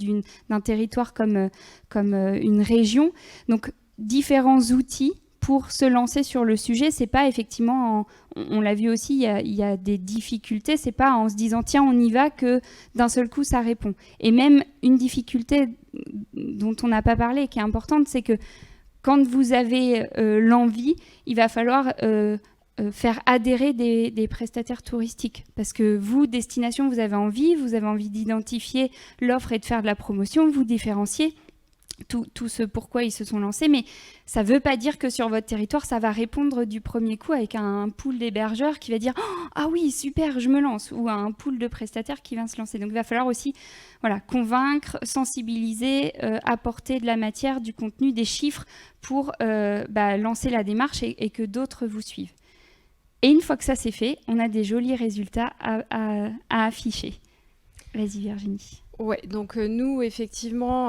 A: d'un territoire comme une région. Donc, différents outils pour se lancer sur le sujet. C'est pas effectivement, on l'a vu aussi, il y a des difficultés. C'est pas en se disant tiens, on y va que d'un seul coup ça répond. Et même une difficulté dont on n'a pas parlé, qui est importante, c'est que quand vous avez l'envie, il va falloir faire adhérer des prestataires touristiques. Parce que vous, destination, vous avez envie d'identifier l'offre et de faire de la promotion, vous différencier tout ce pourquoi ils se sont lancés, mais ça ne veut pas dire que sur votre territoire, ça va répondre du premier coup avec un pool d'hébergeurs qui va dire « Ah oui, super, je me lance » ou un pool de prestataires qui va se lancer. Donc il va falloir aussi convaincre, sensibiliser, apporter de la matière, du contenu, des chiffres pour lancer la démarche et que d'autres vous suivent. Et une fois que ça c'est fait, on a des jolis résultats à afficher. Vas-y Virginie.
B: Ouais, donc nous, effectivement,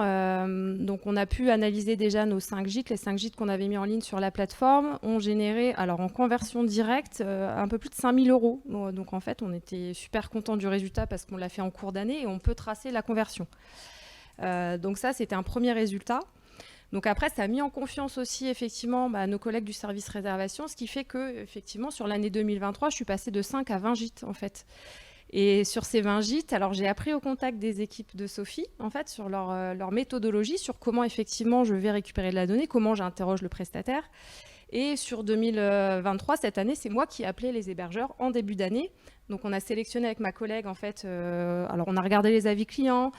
B: donc on a pu analyser déjà nos 5 gîtes. Les 5 gîtes qu'on avait mis en ligne sur la plateforme ont généré, alors en conversion directe, un peu plus de 5 000 €. Donc en fait, on était super contents du résultat parce qu'on l'a fait en cours d'année et on peut tracer la conversion. Donc ça, c'était un premier résultat. Donc après, ça a mis en confiance aussi effectivement nos collègues du service réservation, ce qui fait que effectivement sur l'année 2023, je suis passée de 5 à 20 gîtes en fait. Et sur ces 20 gîtes, alors j'ai appris au contact des équipes de Sophie, en fait, sur leur méthodologie, sur comment effectivement je vais récupérer de la donnée, comment j'interroge le prestataire. Et sur 2023, cette année, c'est moi qui ai appelé les hébergeurs en début d'année. Donc on a sélectionné avec ma collègue, en fait, alors on a regardé les avis clients,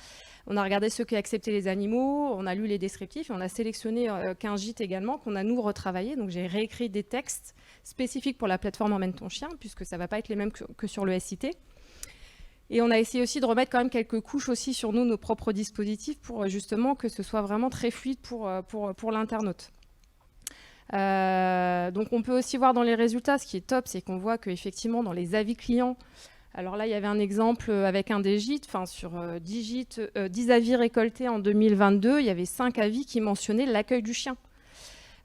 B: on a regardé ceux qui acceptaient les animaux, on a lu les descriptifs et on a sélectionné 15 gîtes également qu'on a nous retravaillé. Donc j'ai réécrit des textes spécifiques pour la plateforme Emmène ton chien, puisque ça ne va pas être les mêmes que sur le SIT. Et on a essayé aussi de remettre quand même quelques couches aussi sur nos propres dispositifs pour justement que ce soit vraiment très fluide pour l'internaute. Donc on peut aussi voir dans les résultats, ce qui est top, c'est qu'on voit qu'effectivement dans les avis clients, alors là il y avait un exemple avec un des gîtes, sur 10 avis récoltés en 2022, il y avait 5 avis qui mentionnaient l'accueil du chien.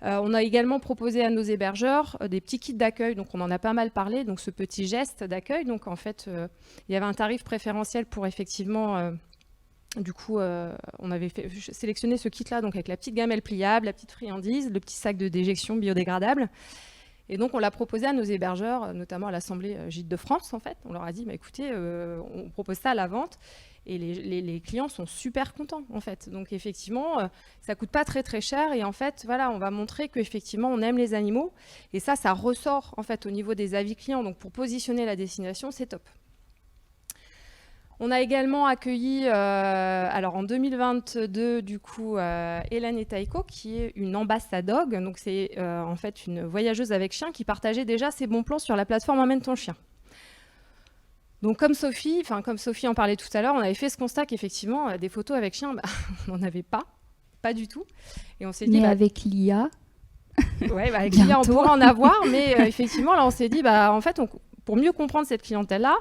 B: On a également proposé à nos hébergeurs des petits kits d'accueil, donc on en a pas mal parlé, donc ce petit geste d'accueil. Donc en fait, il y avait un tarif préférentiel pour effectivement, on avait sélectionné ce kit-là, donc avec la petite gamelle pliable, la petite friandise, le petit sac de déjection biodégradable. Et donc on l'a proposé à nos hébergeurs, notamment à l'Assemblée Gîtes de France en fait. On leur a dit, écoutez, on propose ça à la vente. Et les clients sont super contents en fait. Donc effectivement, ça coûte pas très très cher et en fait, voilà, on va montrer qu'effectivement on aime les animaux et ça ressort en fait au niveau des avis clients. Donc pour positionner la destination, c'est top. On a également accueilli, alors en 2022 du coup, Hélène et Taïko, qui est une ambassadog. Donc c'est en fait une voyageuse avec chien qui partageait déjà ses bons plans sur la plateforme Emmène ton chien. Donc comme Sophie en parlait tout à l'heure, on avait fait ce constat qu'effectivement, des photos avec chien, on n'en avait pas du tout. Et on s'est dit,
A: avec l'IA,
B: ouais, avec l'IA, on pourrait en avoir, mais effectivement, là, on s'est dit, en fait, pour mieux comprendre cette clientèle-là,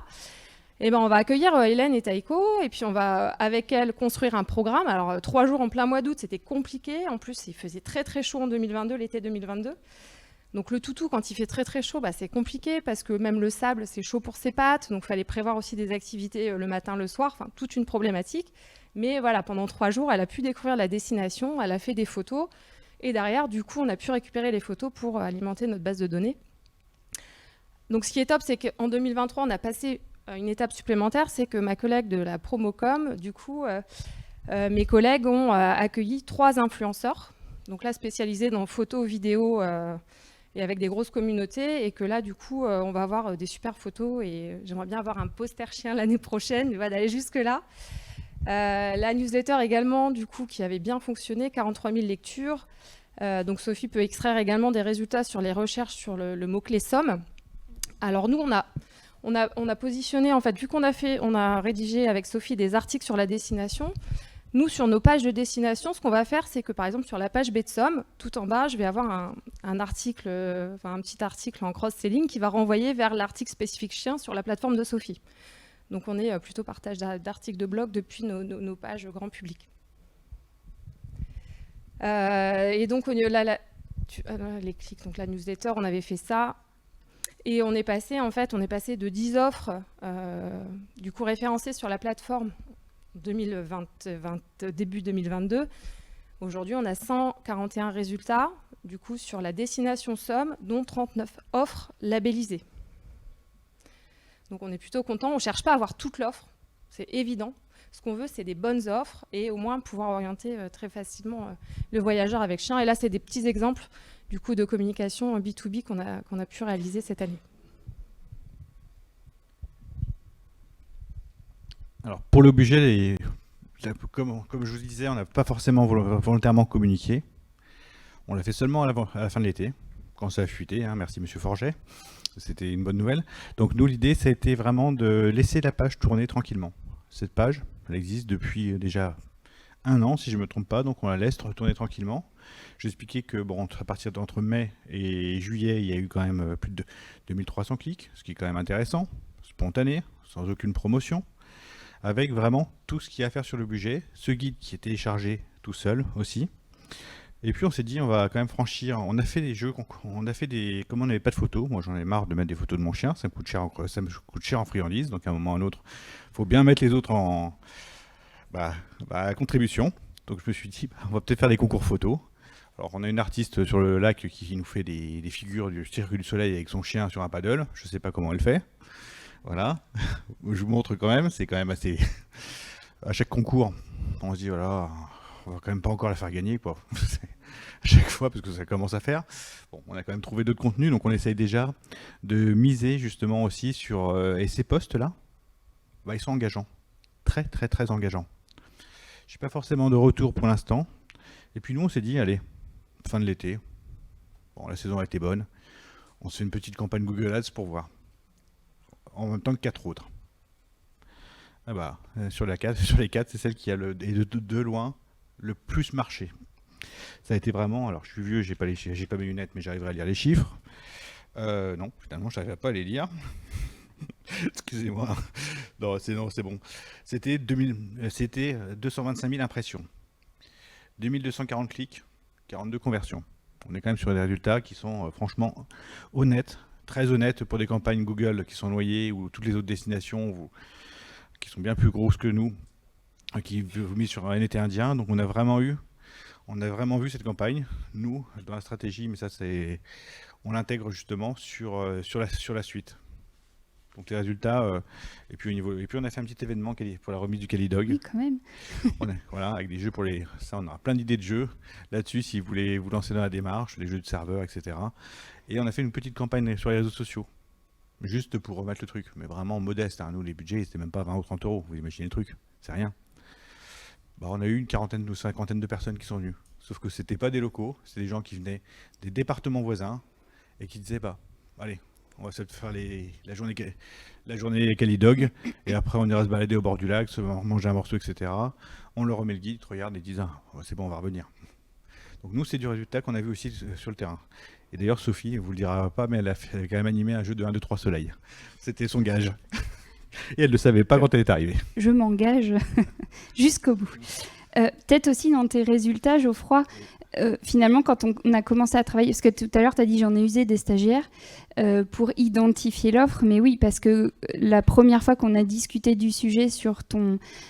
B: on va accueillir Hélène et Taïko, et puis on va, avec elles, construire un programme. Alors, 3 jours en plein mois d'août, c'était compliqué. En plus, il faisait très, très chaud en 2022, l'été 2022. Donc le toutou, quand il fait très très chaud, c'est compliqué parce que même le sable, c'est chaud pour ses pattes. Donc il fallait prévoir aussi des activités le matin, le soir, toute une problématique. Mais voilà, pendant 3 jours, elle a pu découvrir la destination, elle a fait des photos. Et derrière, du coup, on a pu récupérer les photos pour alimenter notre base de données. Donc ce qui est top, c'est qu'en 2023, on a passé une étape supplémentaire, c'est que ma collègue de la Promocom, du coup, mes collègues ont accueilli 3 influenceurs, donc là spécialisés dans photos, vidéos et avec des grosses communautés, et que là, du coup, on va avoir des super photos, et j'aimerais bien avoir un poster chien l'année prochaine, mais voilà, d'aller jusque-là. La newsletter également, du coup, qui avait bien fonctionné, 43 000 lectures. Donc Sophie peut extraire également des résultats sur les recherches sur le mot-clé somme. Alors nous, on a positionné, en fait, vu qu'on a rédigé avec Sophie des articles sur la destination, nous, sur nos pages de destination, ce qu'on va faire, c'est que, par exemple, sur la page B de Somme, tout en bas, je vais avoir un article, un petit article en cross-selling qui va renvoyer vers l'article spécifique chien sur la plateforme de Sophie. Donc on est plutôt partage d'articles de blog depuis nos pages grand public. Et donc, les clics, donc la newsletter, on avait fait ça. Et on est passé de 10 offres, du coup référencées sur la plateforme début 2022. Aujourd'hui, on a 141 résultats, du coup, sur la destination Somme, dont 39 offres labellisées. Donc on est plutôt content. On ne cherche pas à avoir toute l'offre, c'est évident. Ce qu'on veut, c'est des bonnes offres et au moins pouvoir orienter très facilement le voyageur avec chien. Et là, c'est des petits exemples du coup de communication B2B qu'on a pu réaliser cette année.
C: Alors pour le budget, comme je vous disais, on n'a pas forcément volontairement communiqué. On l'a fait seulement à la fin de l'été, quand ça a fuité, hein, merci Monsieur Forget, c'était une bonne nouvelle. Donc nous, l'idée, ça a été vraiment de laisser la page tourner tranquillement. Cette page, elle existe depuis déjà 1 an, si je ne me trompe pas, donc on la laisse tourner tranquillement. J'expliquais que à partir d'entre mai et juillet, il y a eu quand même plus de 2300 clics, ce qui est quand même intéressant, spontané, sans aucune promotion, avec vraiment tout ce qu'il y a à faire sur le budget, ce guide qui est téléchargé tout seul aussi. Et puis on s'est dit, on va quand même franchir, on a fait des jeux, comme on n'avait pas de photos, moi j'en ai marre de mettre des photos de mon chien, ça me coûte cher en friandises, donc à un moment ou à un autre, il faut bien mettre les autres en contribution. Donc je me suis dit, on va peut-être faire des concours photos. Alors on a une artiste sur le lac qui nous fait des figures du Cirque du Soleil avec son chien sur un paddle, je ne sais pas comment elle fait. Voilà, je vous montre quand même, c'est quand même assez... À chaque concours, on se dit, voilà, on va quand même pas encore la faire gagner, quoi. À chaque fois, parce que ça commence à faire. Bon, on a quand même trouvé d'autres contenus, donc on essaye déjà de miser justement aussi sur... et ces posts-là, ils sont engageants. Très, très, très engageants. Je n'ai pas forcément de retour pour l'instant. Et puis nous, on s'est dit, allez, fin de l'été, bon, la saison a été bonne, on se fait une petite campagne Google Ads pour voir. En même temps que 4 autres. Sur les 4, c'est celle qui a de loin le plus marché. Ça a été vraiment, alors je suis vieux, j'ai pas mes lunettes, mais j'arriverai à lire les chiffres. Non, finalement, je n'arriverai pas à les lire. Excusez-moi. Non, c'est bon. C'était 225 000 impressions. 2240 clics, 42 conversions. On est quand même sur des résultats qui sont franchement honnêtes, très honnêtes pour des campagnes Google qui sont noyées ou toutes les autres destinations qui sont bien plus grosses que nous, qui vous mis sur un été indien. Donc on a vraiment vu cette campagne, nous, dans la stratégie, mais ça on l'intègre justement sur la suite. Donc les résultats, et puis on a fait un petit événement pour la remise du Calidog.
A: Oui, quand même.
C: Voilà, avec des jeux ça, on aura plein d'idées de jeux là-dessus si vous voulez vous lancer dans la démarche, les jeux de serveurs, etc. Et on a fait une petite campagne sur les réseaux sociaux, juste pour remettre le truc, mais vraiment modeste. Hein. Nous, les budgets, c'était même pas 20 ou 30 euros. Vous imaginez le truc, c'est rien. On a eu une 40aine ou 50aine de personnes qui sont venues. Sauf que c'était pas des locaux, c'est des gens qui venaient des départements voisins et qui disaient, allez, on va se faire la journée Calidog, et après on ira se balader au bord du lac, se manger un morceau, etc. On leur remet le guide, ils regardent et disent, c'est bon, on va revenir. Donc nous, c'est du résultat qu'on a vu aussi sur le terrain. Et d'ailleurs, Sophie, elle vous le dira pas, mais elle a quand même animé un jeu de 1, 2, 3 soleil. C'était son gage. Et elle ne le savait pas quand elle est arrivée.
A: Je m'engage jusqu'au bout. Peut-être aussi dans tes résultats, Geoffroy, finalement, quand on a commencé à travailler, parce que tout à l'heure, tu as dit j'en ai usé des stagiaires pour identifier l'offre, mais oui, parce que la première fois qu'on a discuté du sujet sur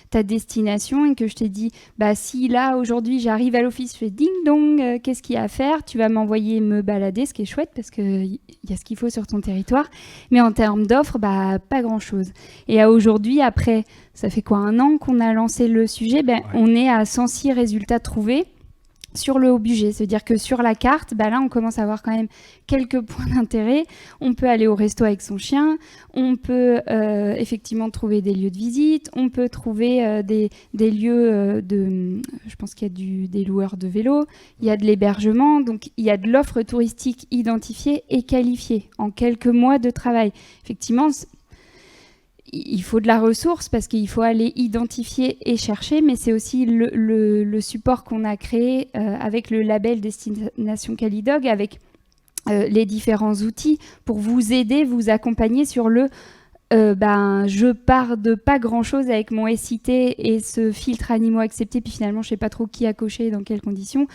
A: ta destination et que je t'ai dit, bah si là, aujourd'hui, j'arrive à l'office, je fais ding-dong, qu'est-ce qu'il y a à faire? Tu vas m'envoyer me balader, ce qui est chouette, parce qu'il y a ce qu'il faut sur ton territoire, mais en termes d'offres, bah, pas grand-chose. Et aujourd'hui, après, ça fait quoi, 1 an qu'on a lancé le sujet, on est à 106 résultats trouvés sur le haut budget. C'est-à-dire que sur la carte, là, on commence à avoir quand même quelques points d'intérêt. On peut aller au resto avec son chien, on peut effectivement trouver des lieux de visite, on peut trouver des lieux je pense qu'il y a des loueurs de vélos, il y a de l'hébergement, donc il y a de l'offre touristique identifiée et qualifiée en quelques mois de travail. Effectivement, il faut de la ressource parce qu'il faut aller identifier et chercher, mais c'est aussi le support qu'on a créé avec le label Destination Calidog, avec les différents outils pour vous aider, vous accompagner sur je pars de pas grand-chose avec mon SIT et ce filtre animaux acceptés, puis finalement je sais pas trop qui a coché, dans quelles conditions,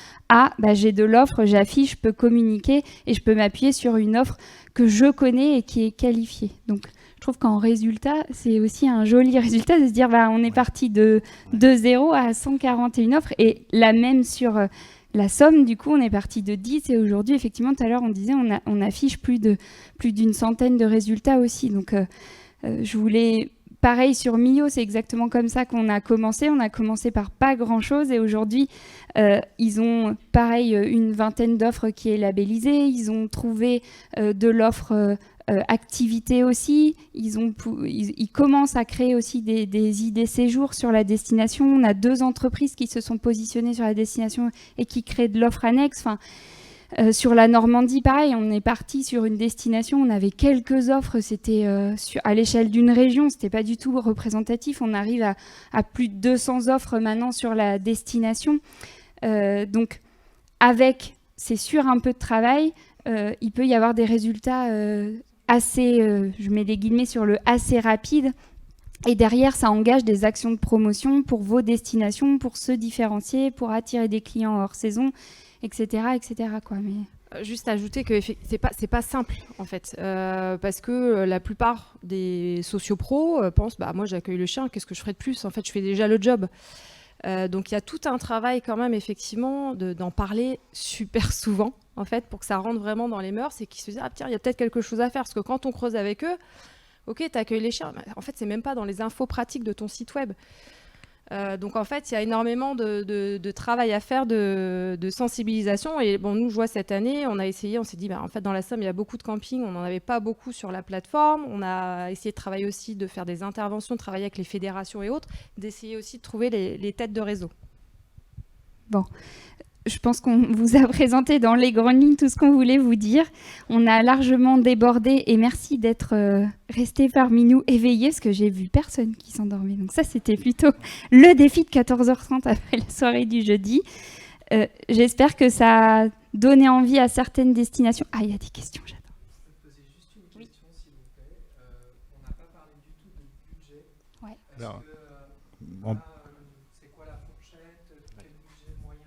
A: j'ai de l'offre, j'affiche, je peux communiquer et je peux m'appuyer sur une offre que je connais et qui est qualifiée. Donc je trouve qu'en résultat, c'est aussi un joli résultat de se dire on est parti de 0 à 141 offres et la même sur la somme, du coup, on est parti de 10 et aujourd'hui, effectivement, tout à l'heure, on disait on affiche plus d'une centaine de résultats aussi. Donc, je voulais... Pareil sur Mio, c'est exactement comme ça qu'on a commencé. On a commencé par pas grand-chose et aujourd'hui, ils ont, pareil, une vingtaine d'offres qui est labellisée. Ils ont trouvé de l'offre activité aussi. Ils commencent à créer aussi des idées séjours sur la destination. On a 2 entreprises qui se sont positionnées sur la destination et qui créent de l'offre annexe. Sur la Normandie, pareil, on est parti sur une destination, on avait quelques offres, c'était à l'échelle d'une région, c'était pas du tout représentatif. On arrive à plus de 200 offres maintenant sur la destination. Donc, avec, c'est sûr, un peu de travail, il peut y avoir des résultats assez, je mets des guillemets sur le assez rapide. Et derrière, ça engage des actions de promotion pour vos destinations, pour se différencier, pour attirer des clients hors saison, etc. quoi. Mais...
B: Juste ajouter que c'est pas simple en fait, parce que la plupart des sociopros pensent moi j'accueille le chien, qu'est-ce que je ferais de plus? En fait, je fais déjà le job. Donc il y a tout un travail quand même effectivement d'en parler super souvent en fait pour que ça rentre vraiment dans les mœurs et qu'ils se disent tiens, il y a peut-être quelque chose à faire, parce que quand on creuse avec eux, ok, t'accueilles les chiens, en fait c'est même pas dans les infos pratiques de ton site web. Donc en fait, il y a énormément de travail à faire, de sensibilisation. Et bon, nous, je vois cette année, on a essayé, on s'est dit, en fait, dans la Somme, il y a beaucoup de campings, on n'en avait pas beaucoup sur la plateforme. On a essayé de travailler aussi, de faire des interventions, de travailler avec les fédérations et autres, d'essayer aussi de trouver les têtes de réseau.
A: Bon. Je pense qu'on vous a présenté dans les grandes lignes tout ce qu'on voulait vous dire. On a largement débordé et merci d'être restés parmi nous éveillés parce que j'ai vu personne qui s'endormait. Donc ça, c'était plutôt le défi de 14h30 après la soirée du jeudi. J'espère que ça a donné envie à certaines destinations. Ah, il y a des questions, j'adore.
E: Je peux poser juste une question, s'il vous plaît. On n'a pas parlé du tout de budget.
A: Ouais.
C: Alors,
E: c'est quoi la fourchette? Quel budget moyen,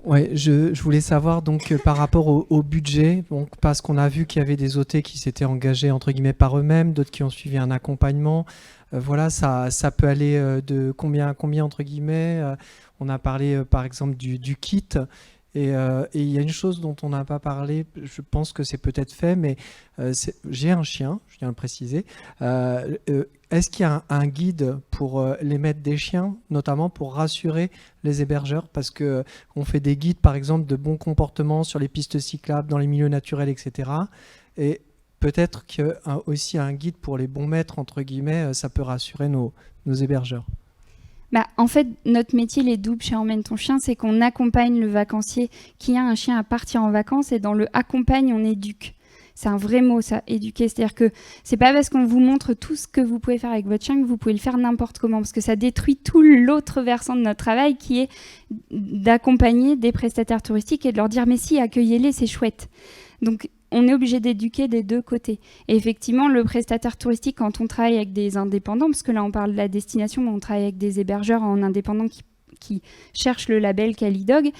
E: Ouais, je voulais savoir donc par rapport au budget, donc, parce qu'on a vu qu'il y avait des OT qui s'étaient engagés entre guillemets par eux-mêmes, d'autres qui ont suivi un accompagnement. Voilà, ça peut aller de combien à combien entre guillemets. On a parlé par exemple du kit. Et il y a une chose dont on n'a pas parlé, je pense que c'est peut-être fait, mais j'ai un chien, je viens de le préciser. Est-ce qu'il y a un guide pour les maîtres des chiens, notamment pour rassurer les hébergeurs? Parce qu'on fait des guides, par exemple, de bon comportement sur les pistes cyclables, dans les milieux naturels, etc. Et peut-être qu'il y a aussi un guide pour les bons maîtres, entre guillemets, ça peut rassurer nos hébergeurs.
A: En fait, notre métier, les doubles chez Emmène ton chien, c'est qu'on accompagne le vacancier qui a un chien à partir en vacances et dans le accompagne, on éduque. C'est un vrai mot, ça, éduquer. C'est-à-dire que c'est pas parce qu'on vous montre tout ce que vous pouvez faire avec votre chien que vous pouvez le faire n'importe comment, parce que ça détruit tout l'autre versant de notre travail qui est d'accompagner des prestataires touristiques et de leur dire « mais si, accueillez-les, c'est chouette ». Donc, on est obligé d'éduquer des deux côtés. Et effectivement, le prestataire touristique, quand on travaille avec des indépendants, parce que là, on parle de la destination, mais on travaille avec des hébergeurs en indépendants qui cherchent le label Calidog.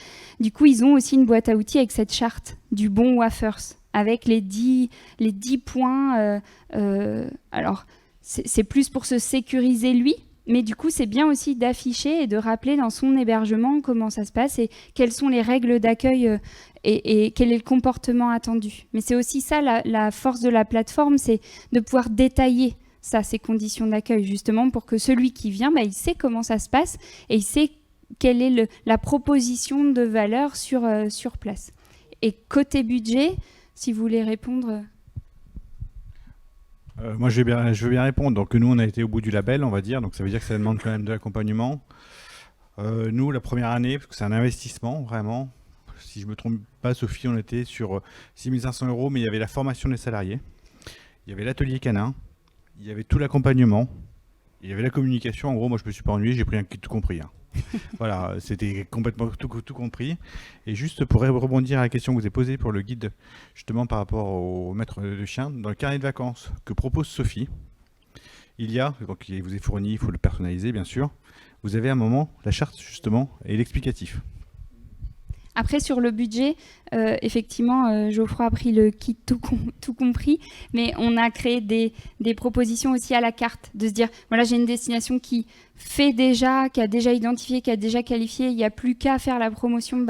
A: Du coup, ils ont aussi une boîte à outils avec cette charte du bon wafers, avec les 10 points. Alors, c'est plus pour se sécuriser lui, mais du coup, c'est bien aussi d'afficher et de rappeler dans son hébergement comment ça se passe et quelles sont les règles d'accueil et quel est le comportement attendu. Mais c'est aussi ça, la force de la plateforme, c'est de pouvoir détailler ça, ces conditions d'accueil, justement, pour que celui qui vient, il sait comment ça se passe et il sait quelle est la proposition de valeur sur place. Et côté budget, si vous voulez répondre...
C: Moi, je veux bien répondre. Donc, nous, on a été au bout du label, on va dire. Donc, ça veut dire que ça demande quand même de l'accompagnement. Nous, la première année, parce que c'est un investissement, vraiment. Si je ne me trompe pas, Sophie, on était sur 6 500 €, mais il y avait la formation des salariés. Il y avait l'atelier canin. Il y avait tout l'accompagnement. Il y avait la communication. En gros, moi, je ne me suis pas ennuyé. J'ai pris un kit tout compris. Voilà, c'était complètement tout compris. Et juste pour rebondir à la question que vous avez posée pour le guide, justement par rapport au maître de chien, dans le carnet de vacances que propose Sophie, il y a, donc il vous est fourni, il faut le personnaliser bien sûr, vous avez à un moment la charte justement et l'explicatif.
A: Après, sur le budget, effectivement, Geoffroy a pris le kit tout compris, mais on a créé des propositions aussi à la carte, de se dire, voilà, j'ai une destination qui fait déjà, qui a déjà identifié, qui a déjà qualifié, il n'y a plus qu'à faire la promotion.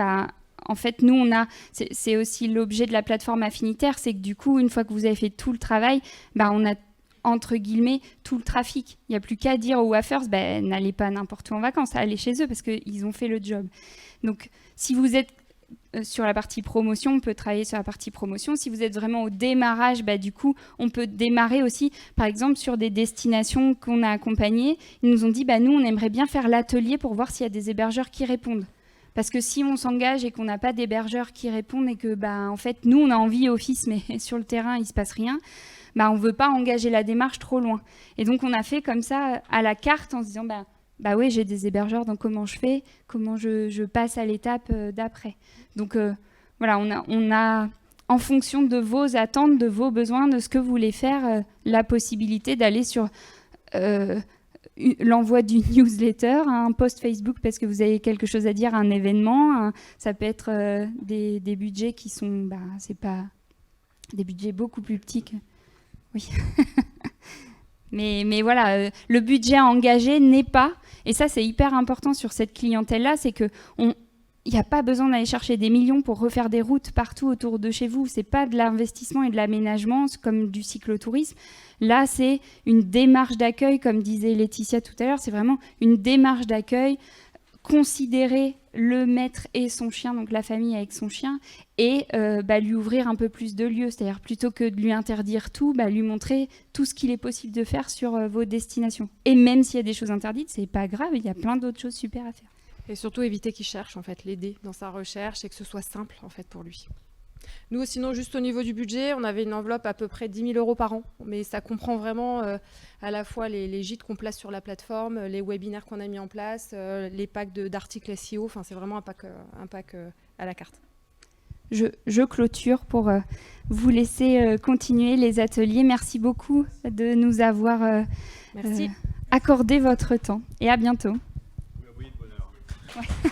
A: En fait, nous, c'est aussi l'objet de la plateforme affinitaire, c'est que du coup, une fois que vous avez fait tout le travail, on a entre guillemets tout le trafic. Il n'y a plus qu'à dire aux wafers, n'allez pas n'importe où en vacances, allez chez eux parce qu'ils ont fait le job. Donc, si vous êtes sur la partie promotion, on peut travailler sur la partie promotion. Si vous êtes vraiment au démarrage, du coup, on peut démarrer aussi, par exemple, sur des destinations qu'on a accompagnées. Ils nous ont dit, nous, on aimerait bien faire l'atelier pour voir s'il y a des hébergeurs qui répondent. Parce que si on s'engage et qu'on n'a pas d'hébergeurs qui répondent et que, en fait, nous, on a envie office, mais sur le terrain, il ne se passe rien, on ne veut pas engager la démarche trop loin. Et donc, on a fait comme ça, à la carte, en se disant, oui, j'ai des hébergeurs, donc comment je fais? Comment je passe à l'étape d'après? Donc, voilà, on a, en fonction de vos attentes, de vos besoins, de ce que vous voulez faire, la possibilité d'aller sur l'envoi d'une newsletter, un post Facebook parce que vous avez quelque chose à dire, un événement. Ça peut être des budgets qui sont... c'est pas des budgets beaucoup plus petits que... Oui. mais voilà, le budget à engager n'est pas... Et ça, c'est hyper important sur cette clientèle-là, c'est que il n'y a pas besoin d'aller chercher des millions pour refaire des routes partout autour de chez vous. Ce n'est pas de l'investissement et de l'aménagement comme du cyclotourisme. Là, c'est une démarche d'accueil, comme disait Laetitia tout à l'heure. C'est vraiment une démarche d'accueil, considérer le maître et son chien, donc la famille avec son chien, et lui ouvrir un peu plus de lieux. C'est-à-dire, plutôt que de lui interdire tout, lui montrer tout ce qu'il est possible de faire sur vos destinations. Et même s'il y a des choses interdites, c'est pas grave, il y a plein d'autres choses super à faire.
B: Et surtout éviter qu'il cherche, en fait, l'aider dans sa recherche et que ce soit simple, en fait, pour lui. Nous, sinon, juste au niveau du budget, on avait une enveloppe à peu près 10 000 € par an. Mais ça comprend vraiment à la fois les gîtes qu'on place sur la plateforme, les webinaires qu'on a mis en place, les packs d'articles SEO. Enfin, c'est vraiment un pack à la carte.
A: Je clôture pour vous laisser continuer les ateliers. Merci beaucoup de nous avoir accordé votre temps. Et à bientôt.
C: Oui, bonheur.
A: Ouais.